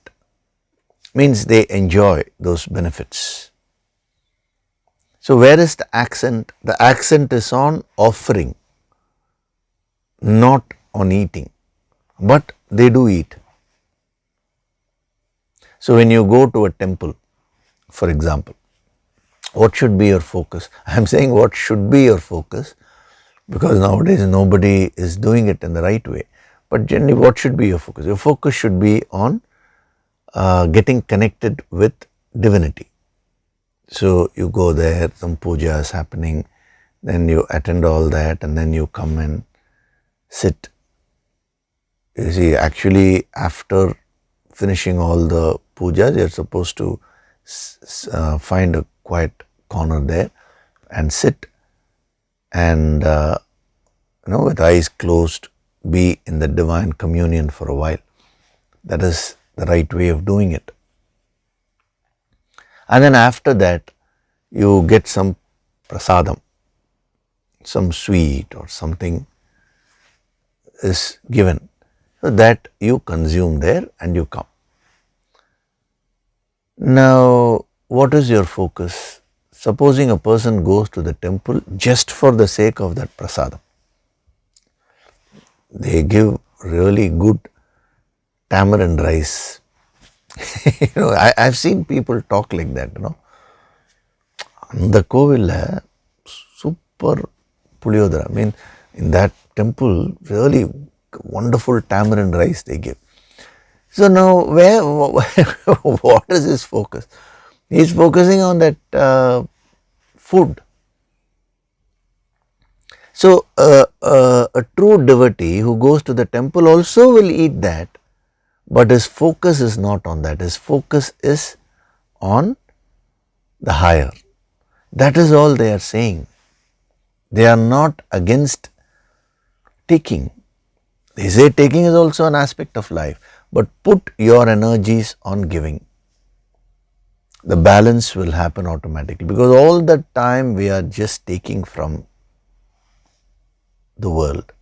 Means they enjoy those benefits. So where is the accent? The accent is on offering, not on eating, but they do eat. So when you go to a temple, for example, What should be your focus? I am saying what should be your focus because nowadays nobody is doing it in the right way. But generally, what should be your focus? Your focus should be on getting connected with divinity. So you go there, some puja is happening, then you attend all that, and then you come and sit. You see, actually, after finishing all the pujas, you're supposed to find a quiet corner there and sit and with eyes closed, be in the divine communion for a while. That is the right way of doing it. And then after that, you get some prasadam, some sweet or something is given, so that you consume there and you come. Now, what is your focus? Supposing a person goes to the temple just for the sake of that prasadam. They give really good tamarind rice. I've seen people talk like that, The Kovil, super puliyodara. I mean, in that temple, really wonderful tamarind rice they give. So now, what is his focus? He is focusing on that food. So, a true devotee who goes to the temple also will eat that, but his focus is not on that. His focus is on the higher. That is all they are saying. They are not against taking. They say taking is also an aspect of life, but put your energies on giving. The balance will happen automatically, because all the time we are just taking from the world.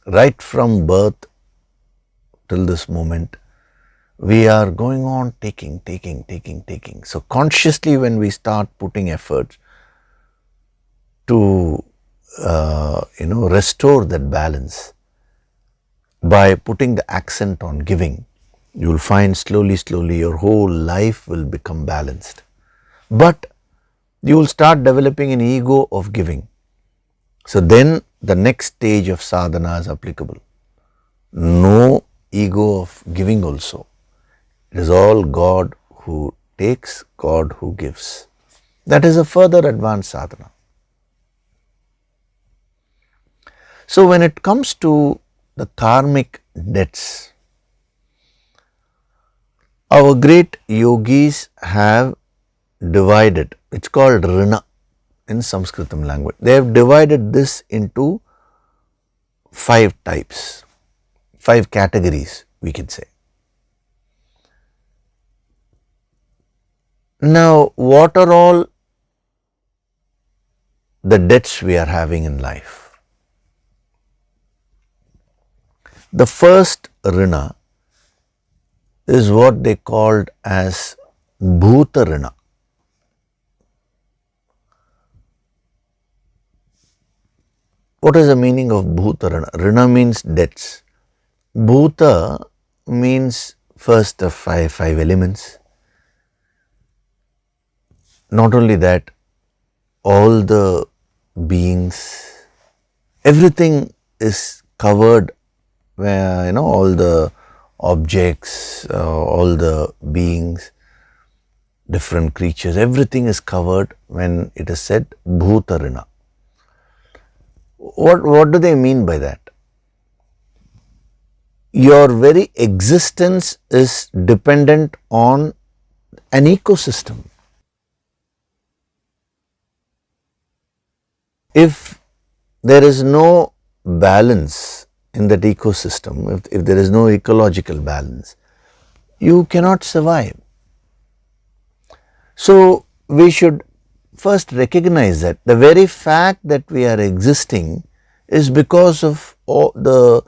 Right from birth till this moment, we are going on taking. So consciously, when we start putting efforts to restore that balance by putting the accent on giving, you will find slowly your whole life will become balanced. But you will start developing an ego of giving. So then the next stage of sadhana is applicable. No ego of giving also. It is all God who takes, God who gives. That is a further advanced sadhana. So when it comes to the karmic debts, our great yogis have divided, it's called rina in Sanskritam language. They have divided this into 5 types, 5 categories, we can say. Now, what are all the debts we are having in life? The first rina is what they called as bhuta rina. What is the meaning of bhuta rina? Rina means debts. Bhuta means first the five elements. Not only that, all the beings, everything is covered, where all the objects, all the beings, different creatures, everything is covered when it is said bhuta rina. What do they mean by that? Your very existence is dependent on an ecosystem. If there is no balance in that ecosystem, if there is no ecological balance, you cannot survive. So we should first recognize that the very fact that we are existing is because of the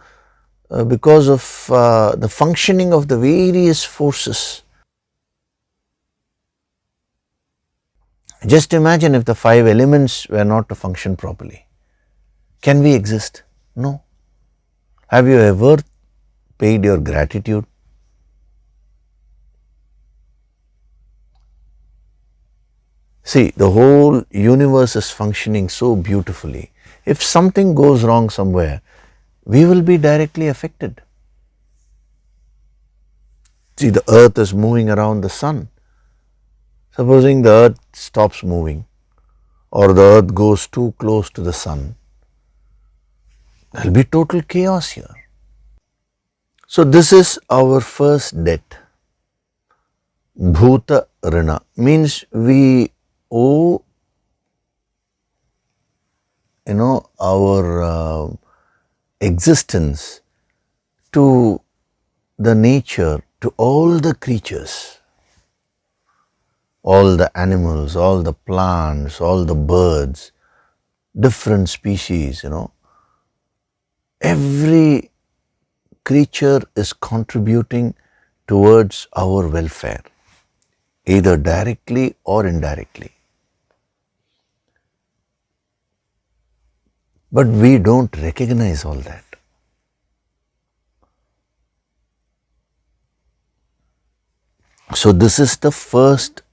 functioning of the various forces. Just imagine if the 5 elements were not to function properly. Can we exist? No. Have you ever paid your gratitude? See, the whole universe is functioning so beautifully. If something goes wrong somewhere, we will be directly affected. See, the earth is moving around the sun. Supposing the earth stops moving or the earth goes too close to the sun, there will be total chaos here. So, this is our first debt. Bhuta Rina means we owe, our existence to the nature, to all the creatures, all the animals, all the plants, all the birds, different species, every creature is contributing towards our welfare, either directly or indirectly. But we don't recognize all that. So this is the first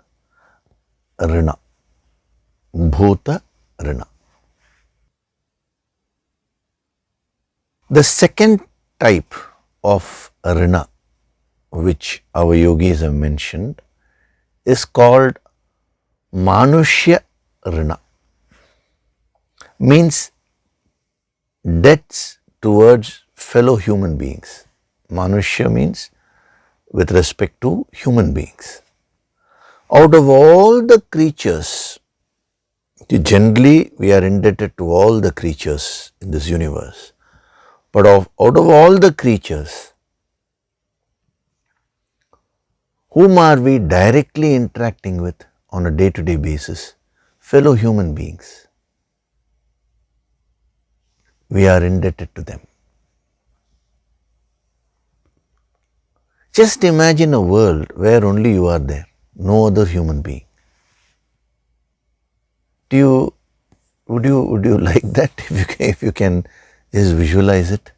Rina, Bhuta Rina. The second type of Rina, which our yogis have mentioned, is called Manushya Rina. Means debts towards fellow human beings. Manushya means with respect to human beings. Out of all the creatures, generally we are indebted to all the creatures in this universe. But out of all the creatures, whom are we directly interacting with on a day-to-day basis? Fellow human beings. We are indebted to them. Just imagine a world where only you are there, no other human being. Would you like that if you can just visualize it?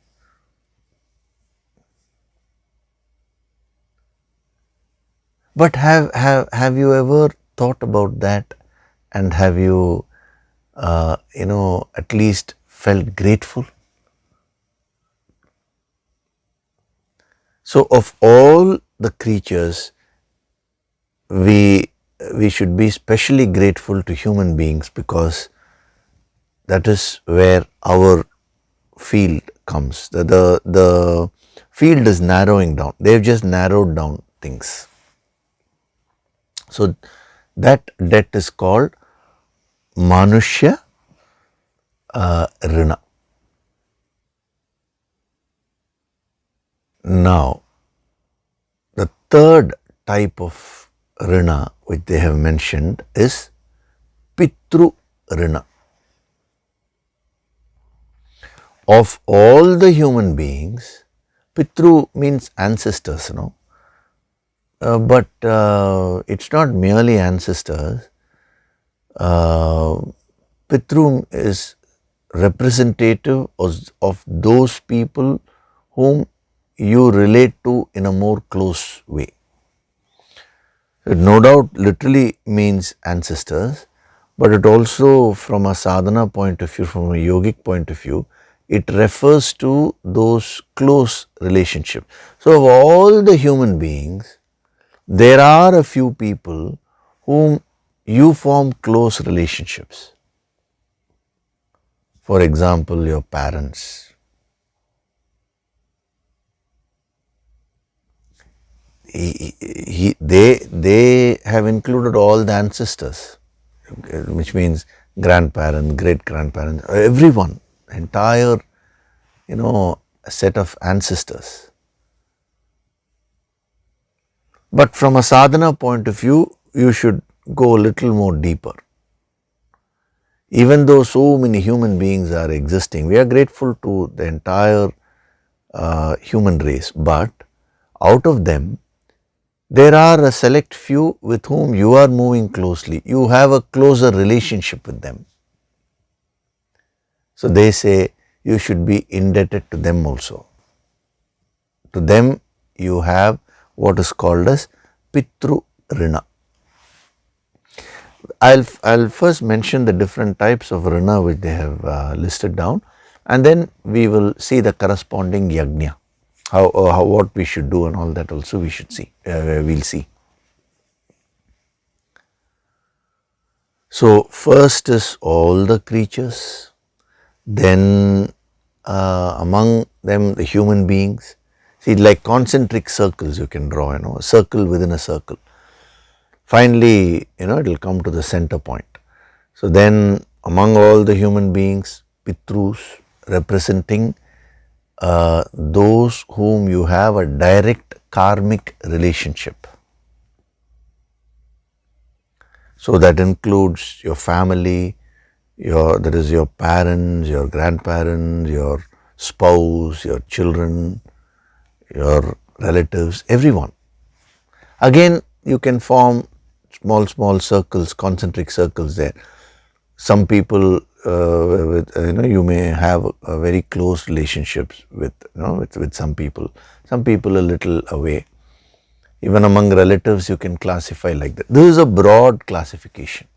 But have you ever thought about that, and have you at least felt grateful? So of all the creatures, we should be specially grateful to human beings, because that is where our field comes. The field is narrowing down. They have just narrowed down things. So that debt is called Manushya Rina. Now, the third type of Rina which they have mentioned is Pitru Rina. Of all the human beings, Pitru means ancestors, but it's not merely ancestors. Pitru is representative of those people whom you relate to in a more close way. It no doubt literally means ancestors, but it also, from a sadhana point of view, from a yogic point of view, it refers to those close relationships. So of all the human beings, there are a few people whom you form close relationships. For example, your parents. They have included all the ancestors, which means grandparents, great-grandparents, everyone, entire, set of ancestors. But from a sadhana point of view, you should go a little more deeper. Even though so many human beings are existing, we are grateful to the entire human race, but out of them, there are a select few with whom you are moving closely. You have a closer relationship with them. So they say you should be indebted to them also. To them you have what is called as Pitru Rina. I'll first mention the different types of rina which they have listed down, and then we will see the corresponding yajna, how what we should do and all that also we should see, we'll see. So first is all the creatures, then among them the human beings. See, like concentric circles you can draw, a circle within a circle. Finally, it will come to the center point. So then among all the human beings, Pitrus representing those whom you have a direct karmic relationship. So that includes your family, that is your parents, your grandparents, your spouse, your children, your relatives, everyone. Again, you can form small circles, concentric circles there. Some people, you may have a very close relationships with some people a little away. Even among relatives, you can classify like that. This is a broad classification.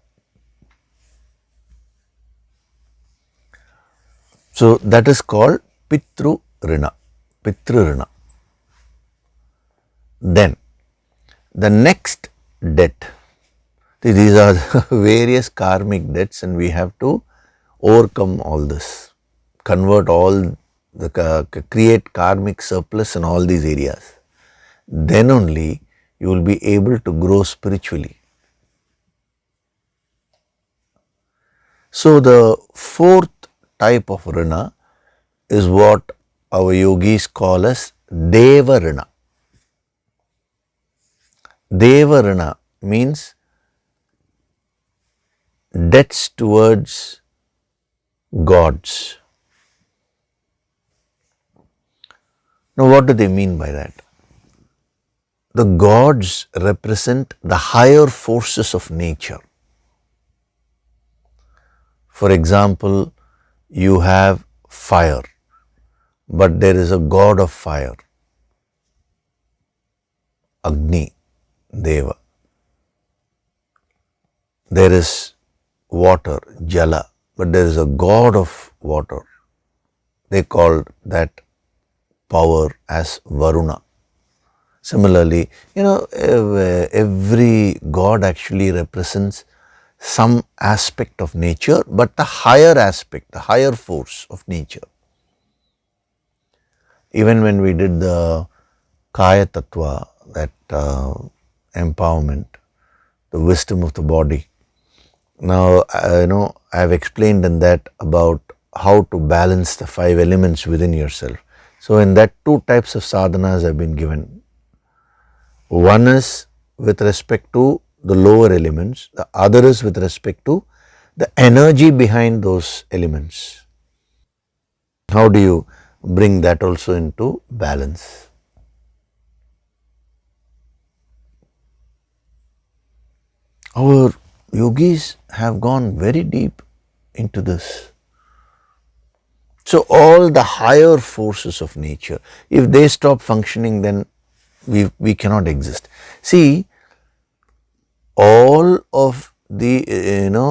So that is called Pitru Rina. Then the next debt. These are the various karmic debts, and we have to overcome all this, convert all create karmic surplus in all these areas. Then only you will be able to grow spiritually. So the fourth type of rina is what our yogis call as Deva Rina. Deva Rina means debts towards gods. Now what do they mean by that? The gods represent the higher forces of nature. For example, you have fire, but there is a god of fire, Agni, Deva. There is water, Jala, but there is a god of water. They called that power as Varuna. Similarly, every god actually represents some aspect of nature, but the higher aspect, the higher force of nature. Even when we did the Kaya Tattva, that empowerment, the wisdom of the body. Now, I have explained in that about how to balance the 5 elements within yourself. So in that 2 types of sadhanas have been given. One is with respect to the lower elements, the other is with respect to the energy behind those elements. How do you bring that also into balance? Our yogis have gone very deep into this. So all the higher forces of nature, if they stop functioning, then we cannot exist. See, all of the,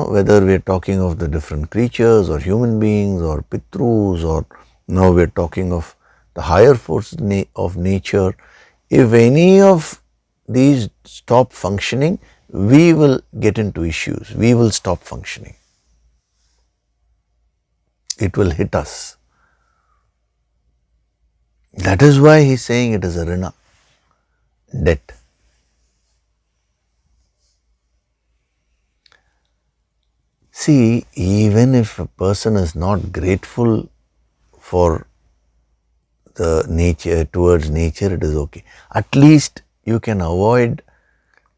whether we are talking of the different creatures or human beings or Pitrus, or now we are talking of the higher forces of nature, if any of these stop functioning, we will get into issues, we will stop functioning. It will hit us. That is why he is saying it is a rina, debt. See, even if a person is not grateful for the nature, towards nature, it is okay. At least you can avoid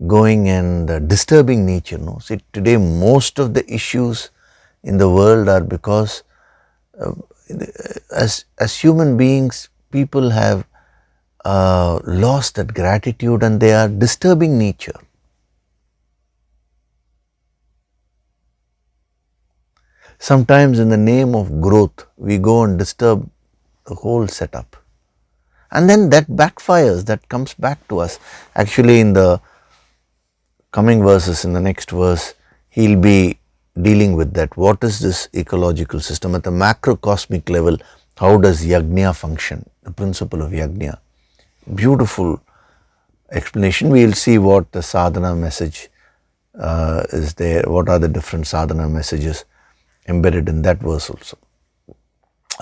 going and disturbing nature. No? See, today most of the issues in the world are because as human beings, people have lost that gratitude and they are disturbing nature. Sometimes in the name of growth, we go and disturb the whole setup. And then that backfires, that comes back to us. Actually, in the coming verses, in the next verse, he'll be dealing with that. What is this ecological system? At the macrocosmic level, how does yajna function? The principle of yajna. Beautiful explanation. We'll see what the sadhana message is there. What are the different sadhana messages embedded in that verse also.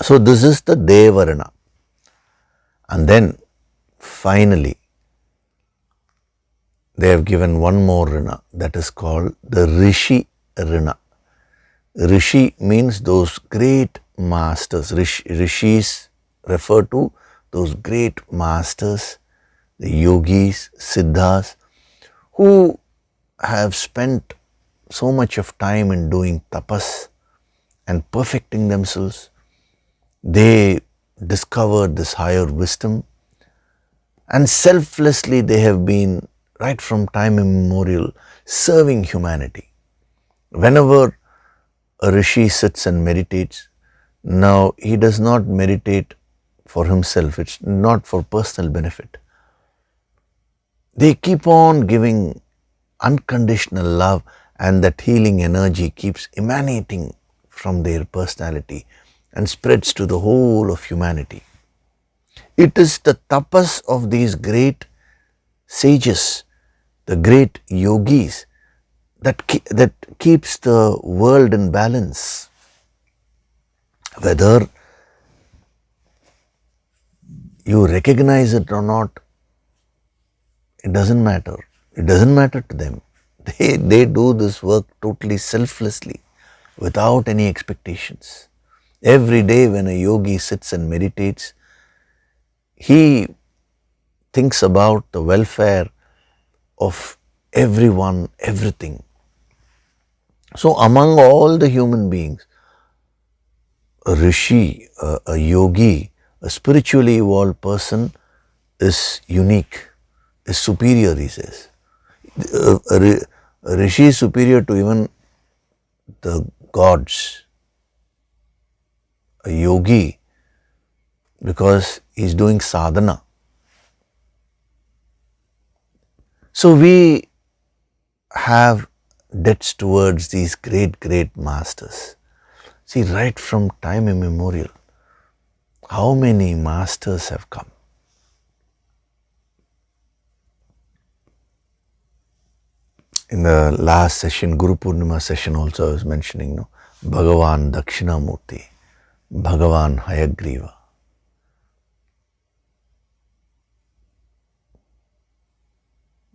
So this is the Devarana. And then finally, they have given one more Rina, that is called the Rishi Rina. Rishi means those great masters. Rishis refer to those great masters, the yogis, siddhas, who have spent so much of time in doing tapas and perfecting themselves. They discovered this higher wisdom, and selflessly they have been, right from time immemorial, serving humanity. Whenever a rishi sits and meditates, now he does not meditate for himself, it's not for personal benefit. They keep on giving unconditional love, and that healing energy keeps emanating from their personality and spreads to the whole of humanity. It is the tapas of these great sages, the great yogis, that keeps the world in balance. Whether you recognize it or not, it doesn't matter. It doesn't matter to them. They do this work totally selflessly, without any expectations. Every day when a yogi sits and meditates, he thinks about the welfare of everyone, everything. So among all the human beings, a rishi, a yogi, a spiritually evolved person is unique, is superior, he says. A rishi is superior to even the gods. A yogi, because he is doing sadhana. So we have debts towards these great, great masters. See, right from time immemorial, how many masters have come? In the last session, Guru Purnima session also, I was mentioning, no, Bhagavan Dakshinamurti, Bhagavan Hayagriva,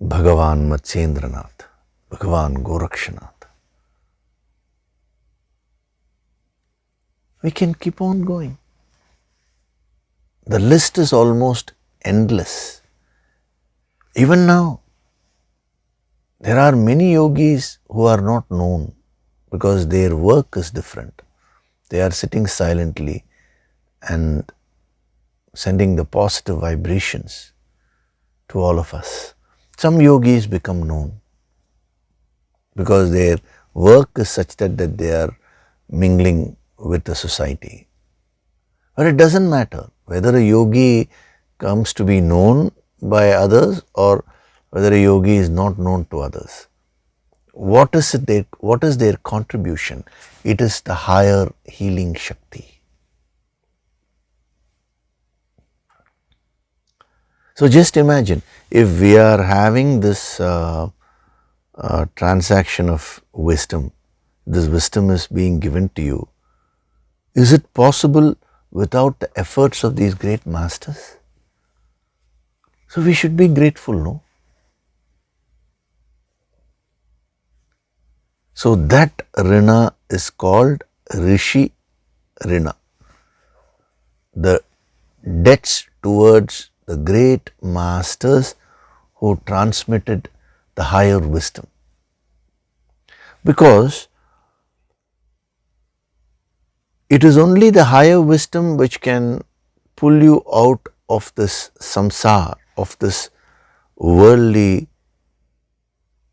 Bhagavan Matsyendranath, Bhagavan Gorakshanath. We can keep on going. The list is almost endless. Even now, there are many yogis who are not known because their work is different. They are sitting silently and sending the positive vibrations to all of us. Some yogis become known because their work is such that they are mingling with the society. But it doesn't matter whether a yogi comes to be known by others or whether a yogi is not known to others. What is their contribution? It is the higher healing Shakti. So just imagine, if we are having this transaction of wisdom, this wisdom is being given to you, is it possible without the efforts of these great masters? So we should be grateful, no? So that Rina is called Rishi Rina. The debts towards the great masters who transmitted the higher wisdom. Because it is only the higher wisdom which can pull you out of this samsara, of this worldly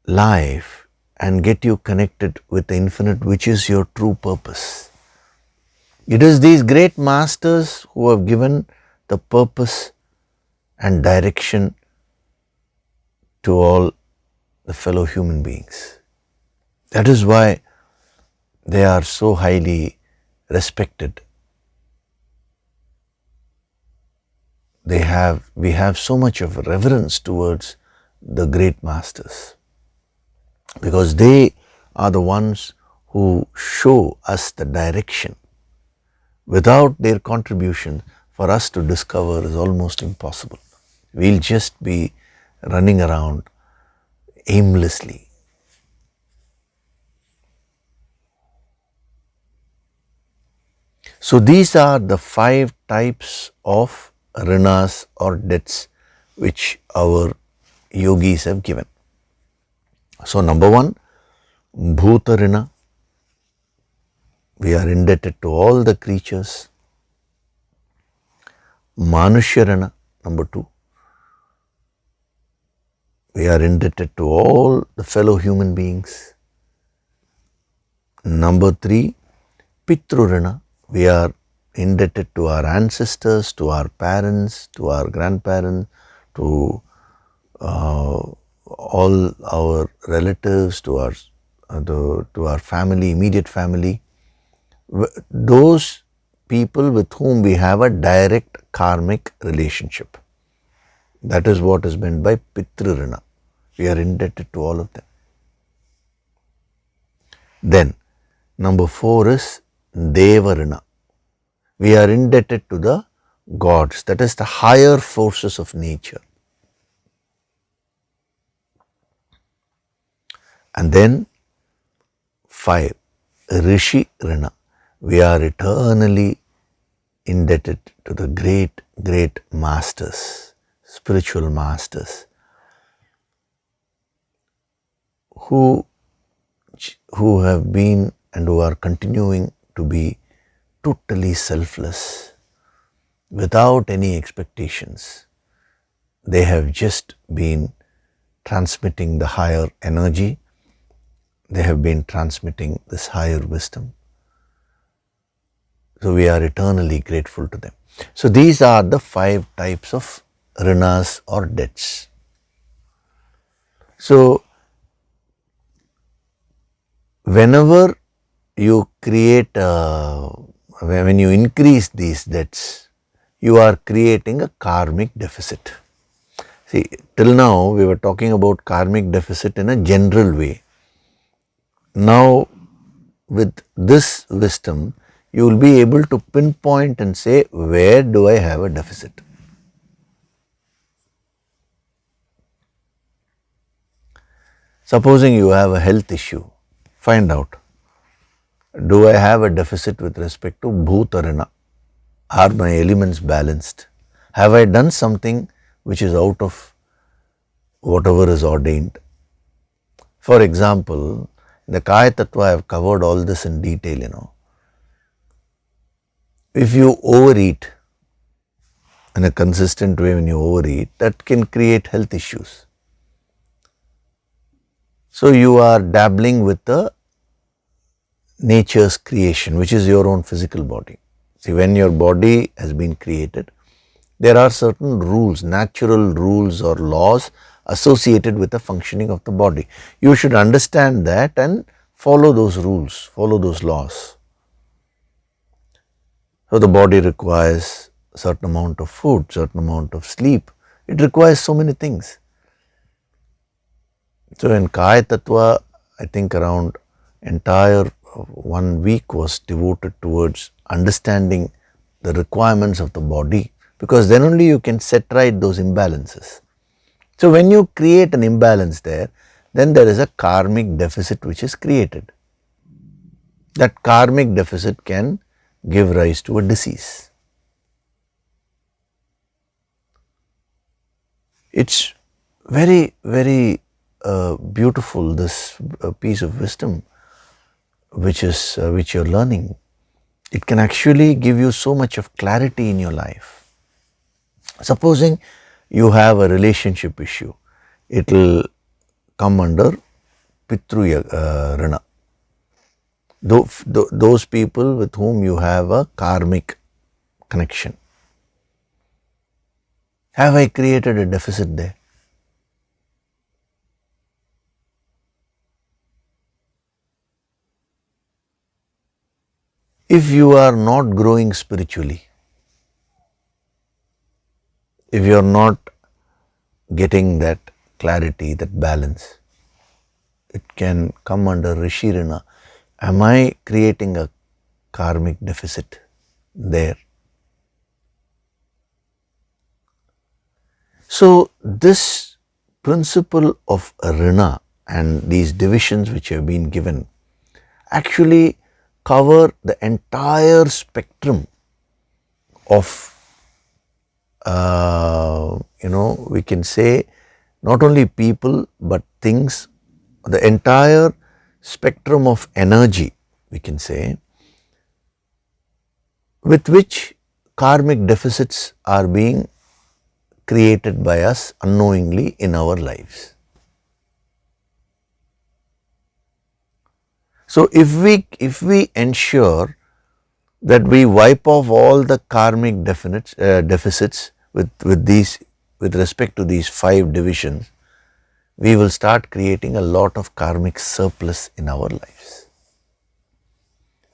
life, and get you connected with the infinite, which is your true purpose. It is these great masters who have given the purpose and direction to all the fellow human beings. That is why they are so highly respected. We have so much of reverence towards the great masters, because they are the ones who show us the direction. Without their contribution, for us to discover is almost impossible. We'll just be running around aimlessly. So these are the 5 types of rinas or debts which our yogis have given. So number 1, bhuta rina. We are indebted to all the creatures. Manushya rina, number 2. We are indebted to all the fellow human beings. Number 3, pitru rina. We are indebted to our ancestors, to our parents, to our grandparents, to all our relatives, to our family, immediate family. Those people with whom we have a direct karmic relationship. That is what is meant by pitru rina. We are indebted to all of them. Then number 4 is deva rina. We are indebted to the gods, that is the higher forces of nature. And then 5, rishi rina. We are eternally indebted to the great masters, spiritual masters, who have been and who are continuing to be totally selfless, without any expectations. They have just been transmitting the higher energy. They have been transmitting this higher wisdom. So we are eternally grateful to them. So these are the 5 types of rinas or debts. So whenever you create, when you increase these debts, you are creating a karmic deficit. See, till now we were talking about karmic deficit in a general way. Now with this wisdom, you will be able to pinpoint and say, where do I have a deficit? Supposing you have a health issue, find out, do I have a deficit with respect to bhuta rina? Are my elements balanced? Have I done something which is out of whatever is ordained? For example, in the Kaya Tattva I have covered all this in detail, If you overeat in a consistent way, when you overeat, that can create health issues. So you are dabbling with the nature's creation, which is your own physical body. See, when your body has been created, there are certain rules, natural rules or laws associated with the functioning of the body. You should understand that and follow those rules, follow those laws. So the body requires a certain amount of food, certain amount of sleep. It requires so many things. So in Kaya Tattva, I think around entire 1 week was devoted towards understanding the requirements of the body, because then only you can set right those imbalances. So when you create an imbalance there, then there is a karmic deficit which is created. That karmic deficit can give rise to a disease. It's very, very beautiful, this piece of wisdom which you're learning. It can actually give you so much of clarity in your life. Supposing you have a relationship issue, it will come under pitru rina. Those people with whom you have a karmic connection. Have I created a deficit there? If you are not growing spiritually, if you are not getting that clarity, that balance, it can come under Rishi Rina. Am I creating a karmic deficit there? So this principle of Rina and these divisions which have been given actually cover the entire spectrum of we can say not only people but things, the entire spectrum of energy, we can say, with which karmic deficits are being created by us unknowingly in our lives. So if we ensure that we wipe off all the karmic deficits with respect to these 5 divisions, we will start creating a lot of karmic surplus in our lives.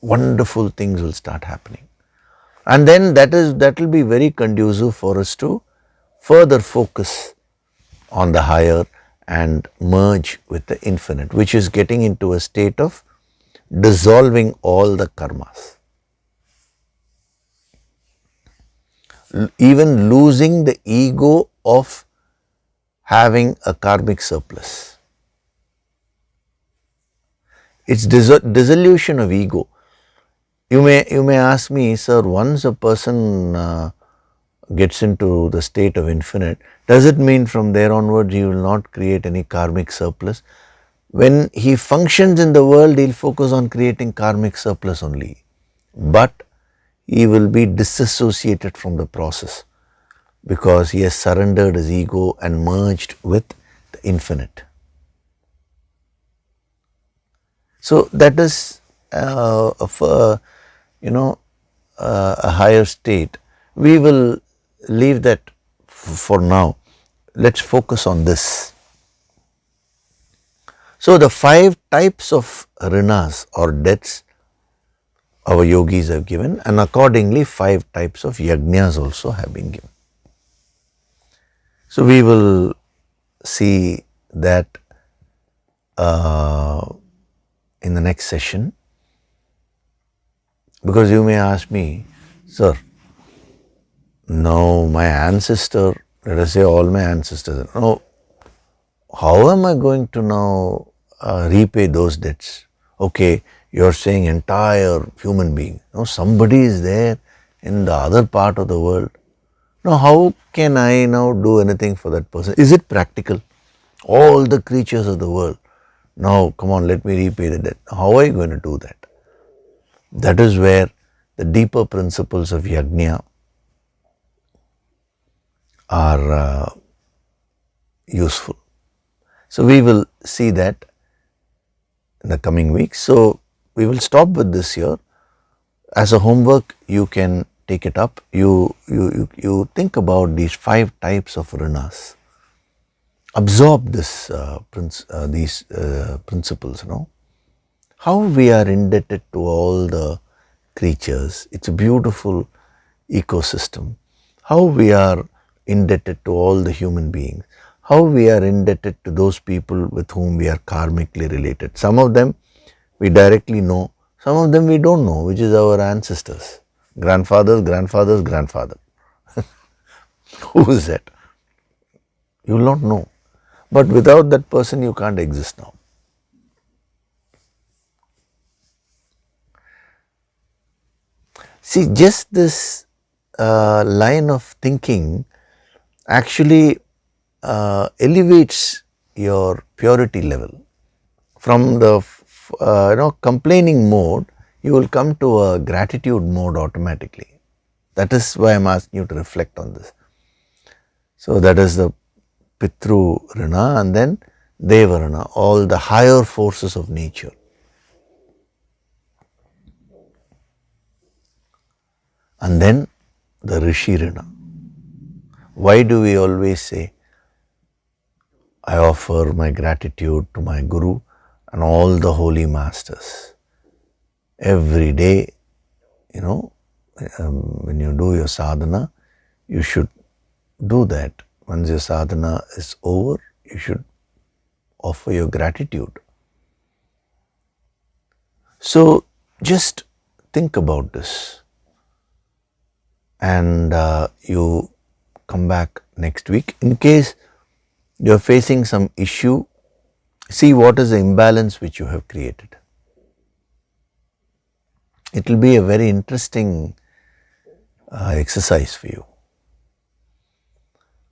Wonderful things will start happening. And then that will be very conducive for us to further focus on the higher and merge with the infinite, which is getting into a state of dissolving all the karmas. Even losing the ego of having a karmic surplus. It's dissolution of ego. You may ask me, sir, once a person gets into the state of infinite, does it mean from there onwards he will not create any karmic surplus? When he functions in the world, he will focus on creating karmic surplus only. But he will be disassociated from the process because he has surrendered his ego and merged with the infinite. So that is a higher state. We will leave that for now. Let's focus on this. So the 5 types of rinas or debts our yogis have given, and accordingly 5 types of yajnas also have been given. So we will see that in the next session, because you may ask me, sir, now my ancestor, let us say all my ancestors, now how am I going to now repay those debts? Okay, you are saying entire human being. No, somebody is there in the other part of the world. Now, how can I now do anything for that person? Is it practical? All the creatures of the world. Now, come on, let me repay the debt. How are you going to do that? That is where the deeper principles of yajna are useful. So, we will see that in the coming weeks. So, we will stop with this here. As a homework, you can take it up. You think about these 5 types of rinas. Absorb this these principles. How we are indebted to all the creatures. It's a beautiful ecosystem. How we are indebted to all the human beings. How we are indebted to those people with whom we are karmically related. Some of them we directly know, some of them we don't know, which is our ancestors, grandfathers. Who is that? You will not know. But without that person, you can't exist now. See, just this line of thinking actually elevates your purity level. From the complaining mode, you will come to a gratitude mode automatically. That is why I am asking you to reflect on this. So that is the Pitru Rina and then Deva Rina, all the higher forces of nature. And then the Rishi Rina. Why do we always say, I offer my gratitude to my Guru and all the holy masters? Every day when you do your sadhana, you should do that. Once your sadhana is over, you should offer your gratitude. So just think about this, and you come back next week. In case you are facing some issue, see what is the imbalance which you have created. It will be a very interesting exercise for you.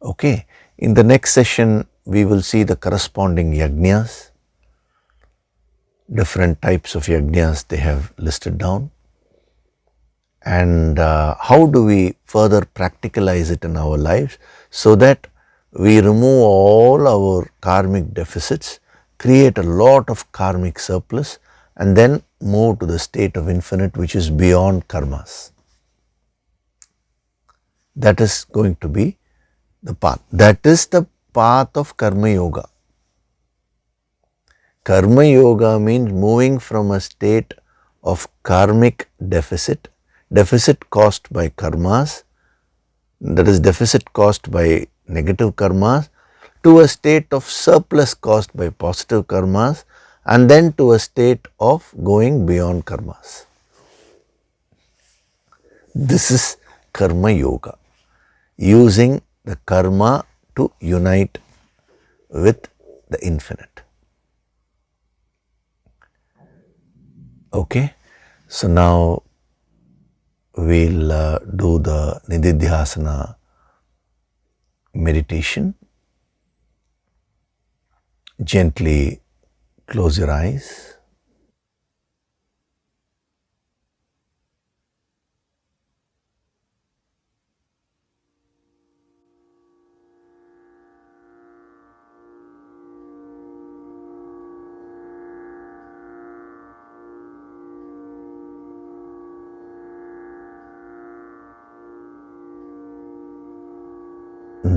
Okay, in the next session we will see the corresponding yajnas, different types of yajnas they have listed down, and how do we further practicalize it in our lives so that we remove all our karmic deficits, create a lot of karmic surplus, and then move to the state of infinite, which is beyond karmas. That is going to be the path. That is the path of karma yoga. Karma yoga means moving from a state of karmic deficit caused by karmas, that is deficit caused by negative karmas, to a state of surplus caused by positive karmas, and then to a state of going beyond karmas. This is karma yoga, using the karma to unite with the infinite. Okay, so now we'll do the nididhyasana meditation. Gently close your eyes.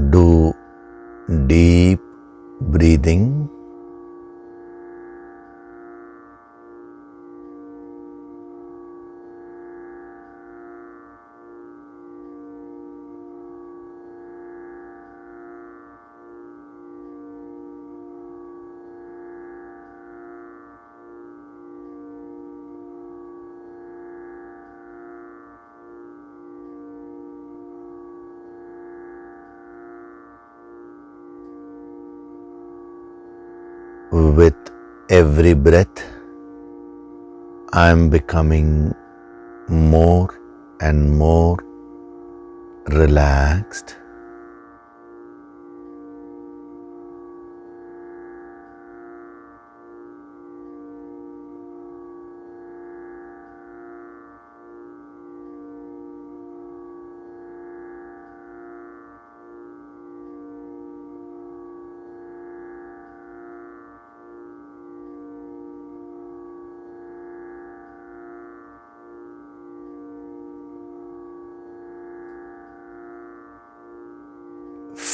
Do deep breathing. With every breath, I am becoming more and more relaxed.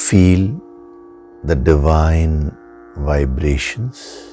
Feel the divine vibrations.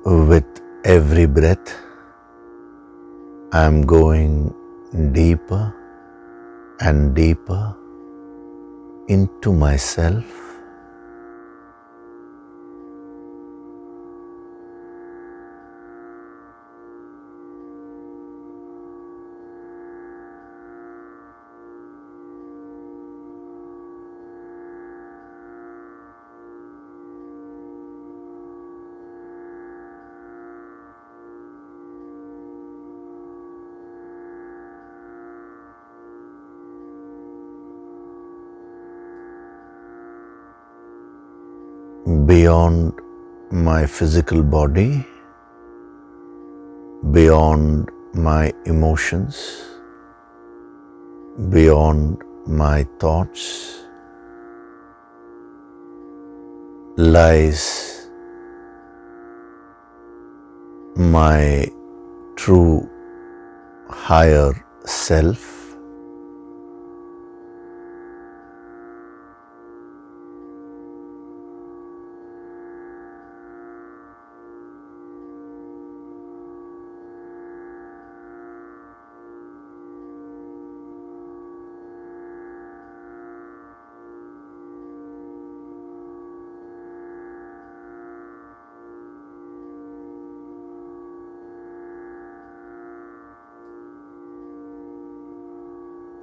With every breath, I am going deeper and deeper into myself. Beyond my physical body, beyond my emotions, beyond my thoughts, lies my true higher self.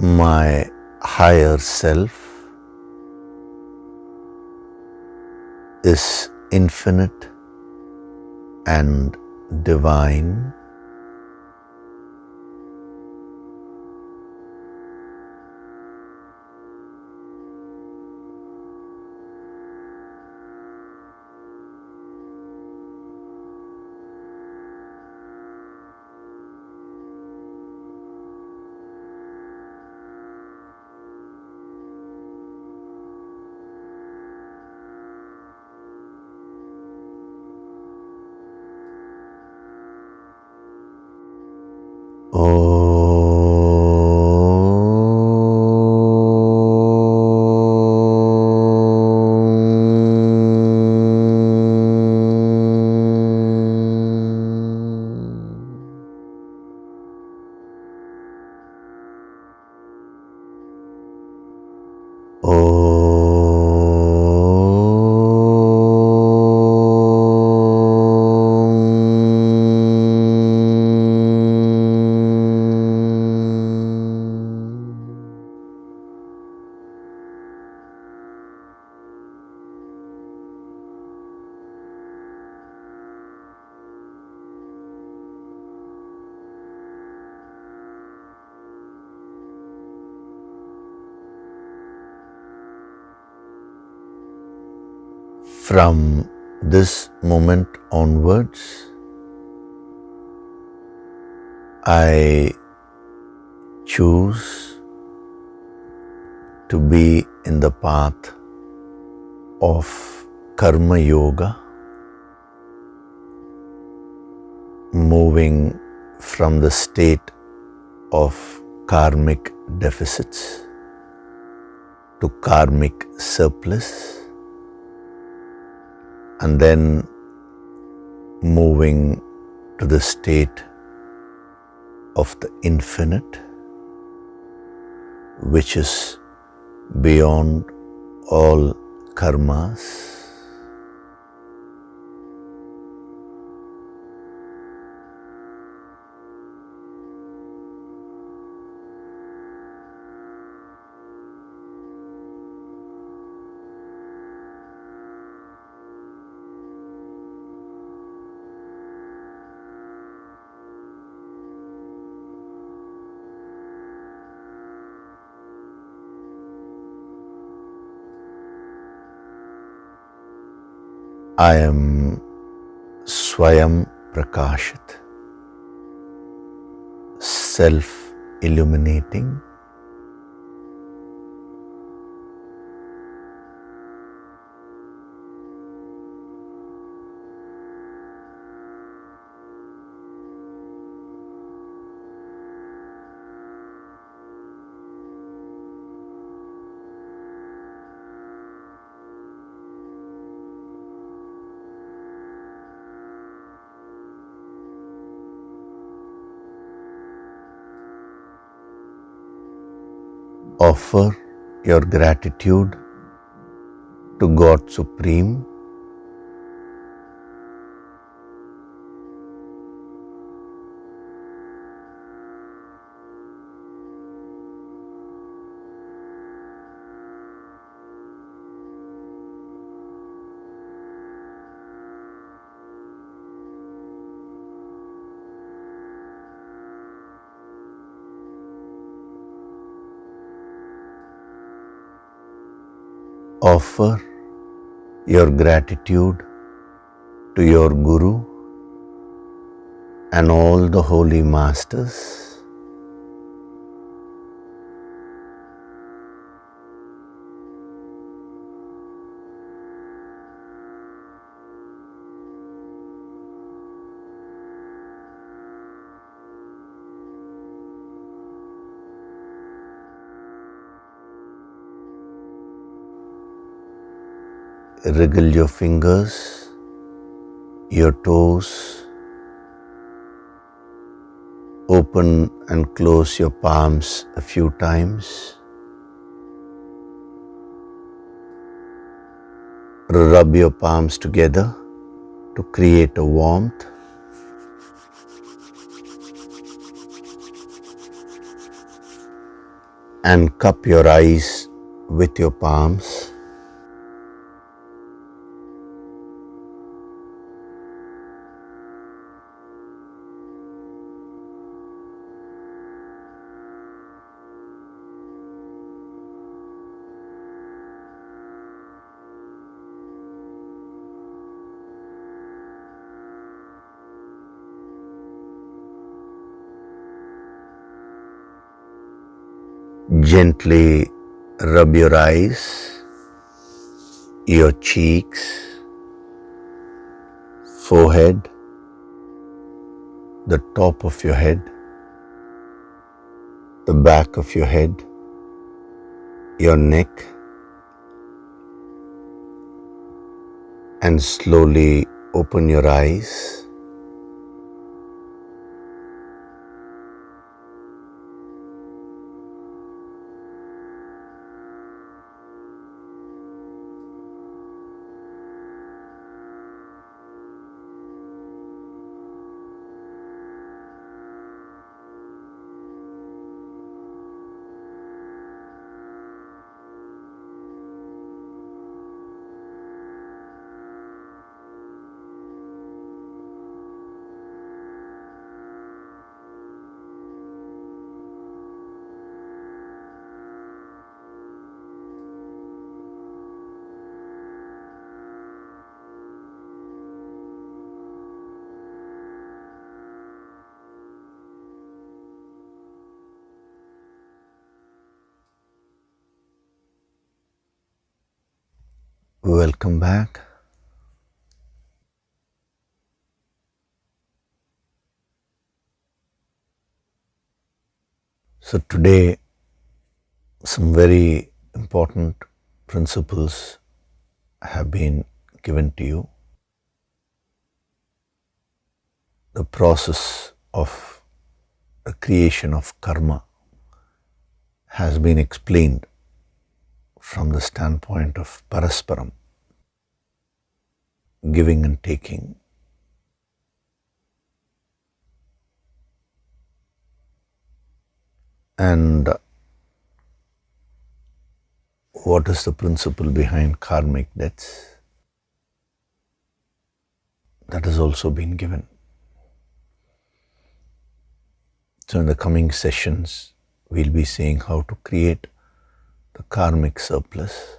My higher self is infinite and divine. From this moment onwards, I choose to be in the path of karma yoga, moving from the state of karmic deficits to karmic surplus, and then moving to the state of the infinite, which is beyond all karmas. I am Swayam Prakashit, self-illuminating. Offer your gratitude to God Supreme. Offer your gratitude to your Guru and all the holy masters. Wriggle your fingers, your toes, open and close your palms a few times. Rub your palms together to create a warmth. And cup your eyes with your palms. Gently rub your eyes, your cheeks, forehead, the top of your head, the back of your head, your neck, and slowly open your eyes. Welcome back. So today, some very important principles have been given to you. The process of the creation of karma has been explained from the standpoint of parasparam, giving and taking. And what is the principle behind karmic debts? That has also been given. So in the coming sessions, we'll be seeing how to create the karmic surplus.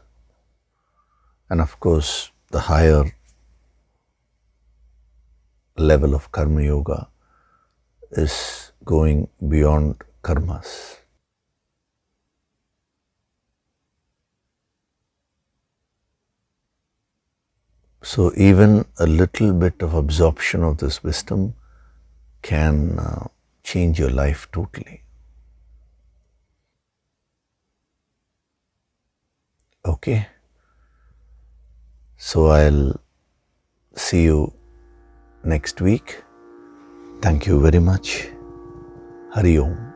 And of course, the higher level of karma yoga is going beyond karmas. So even a little bit of absorption of this wisdom can change your life totally. Okay? So I'll see you next week. Thank you very much. Hari Om.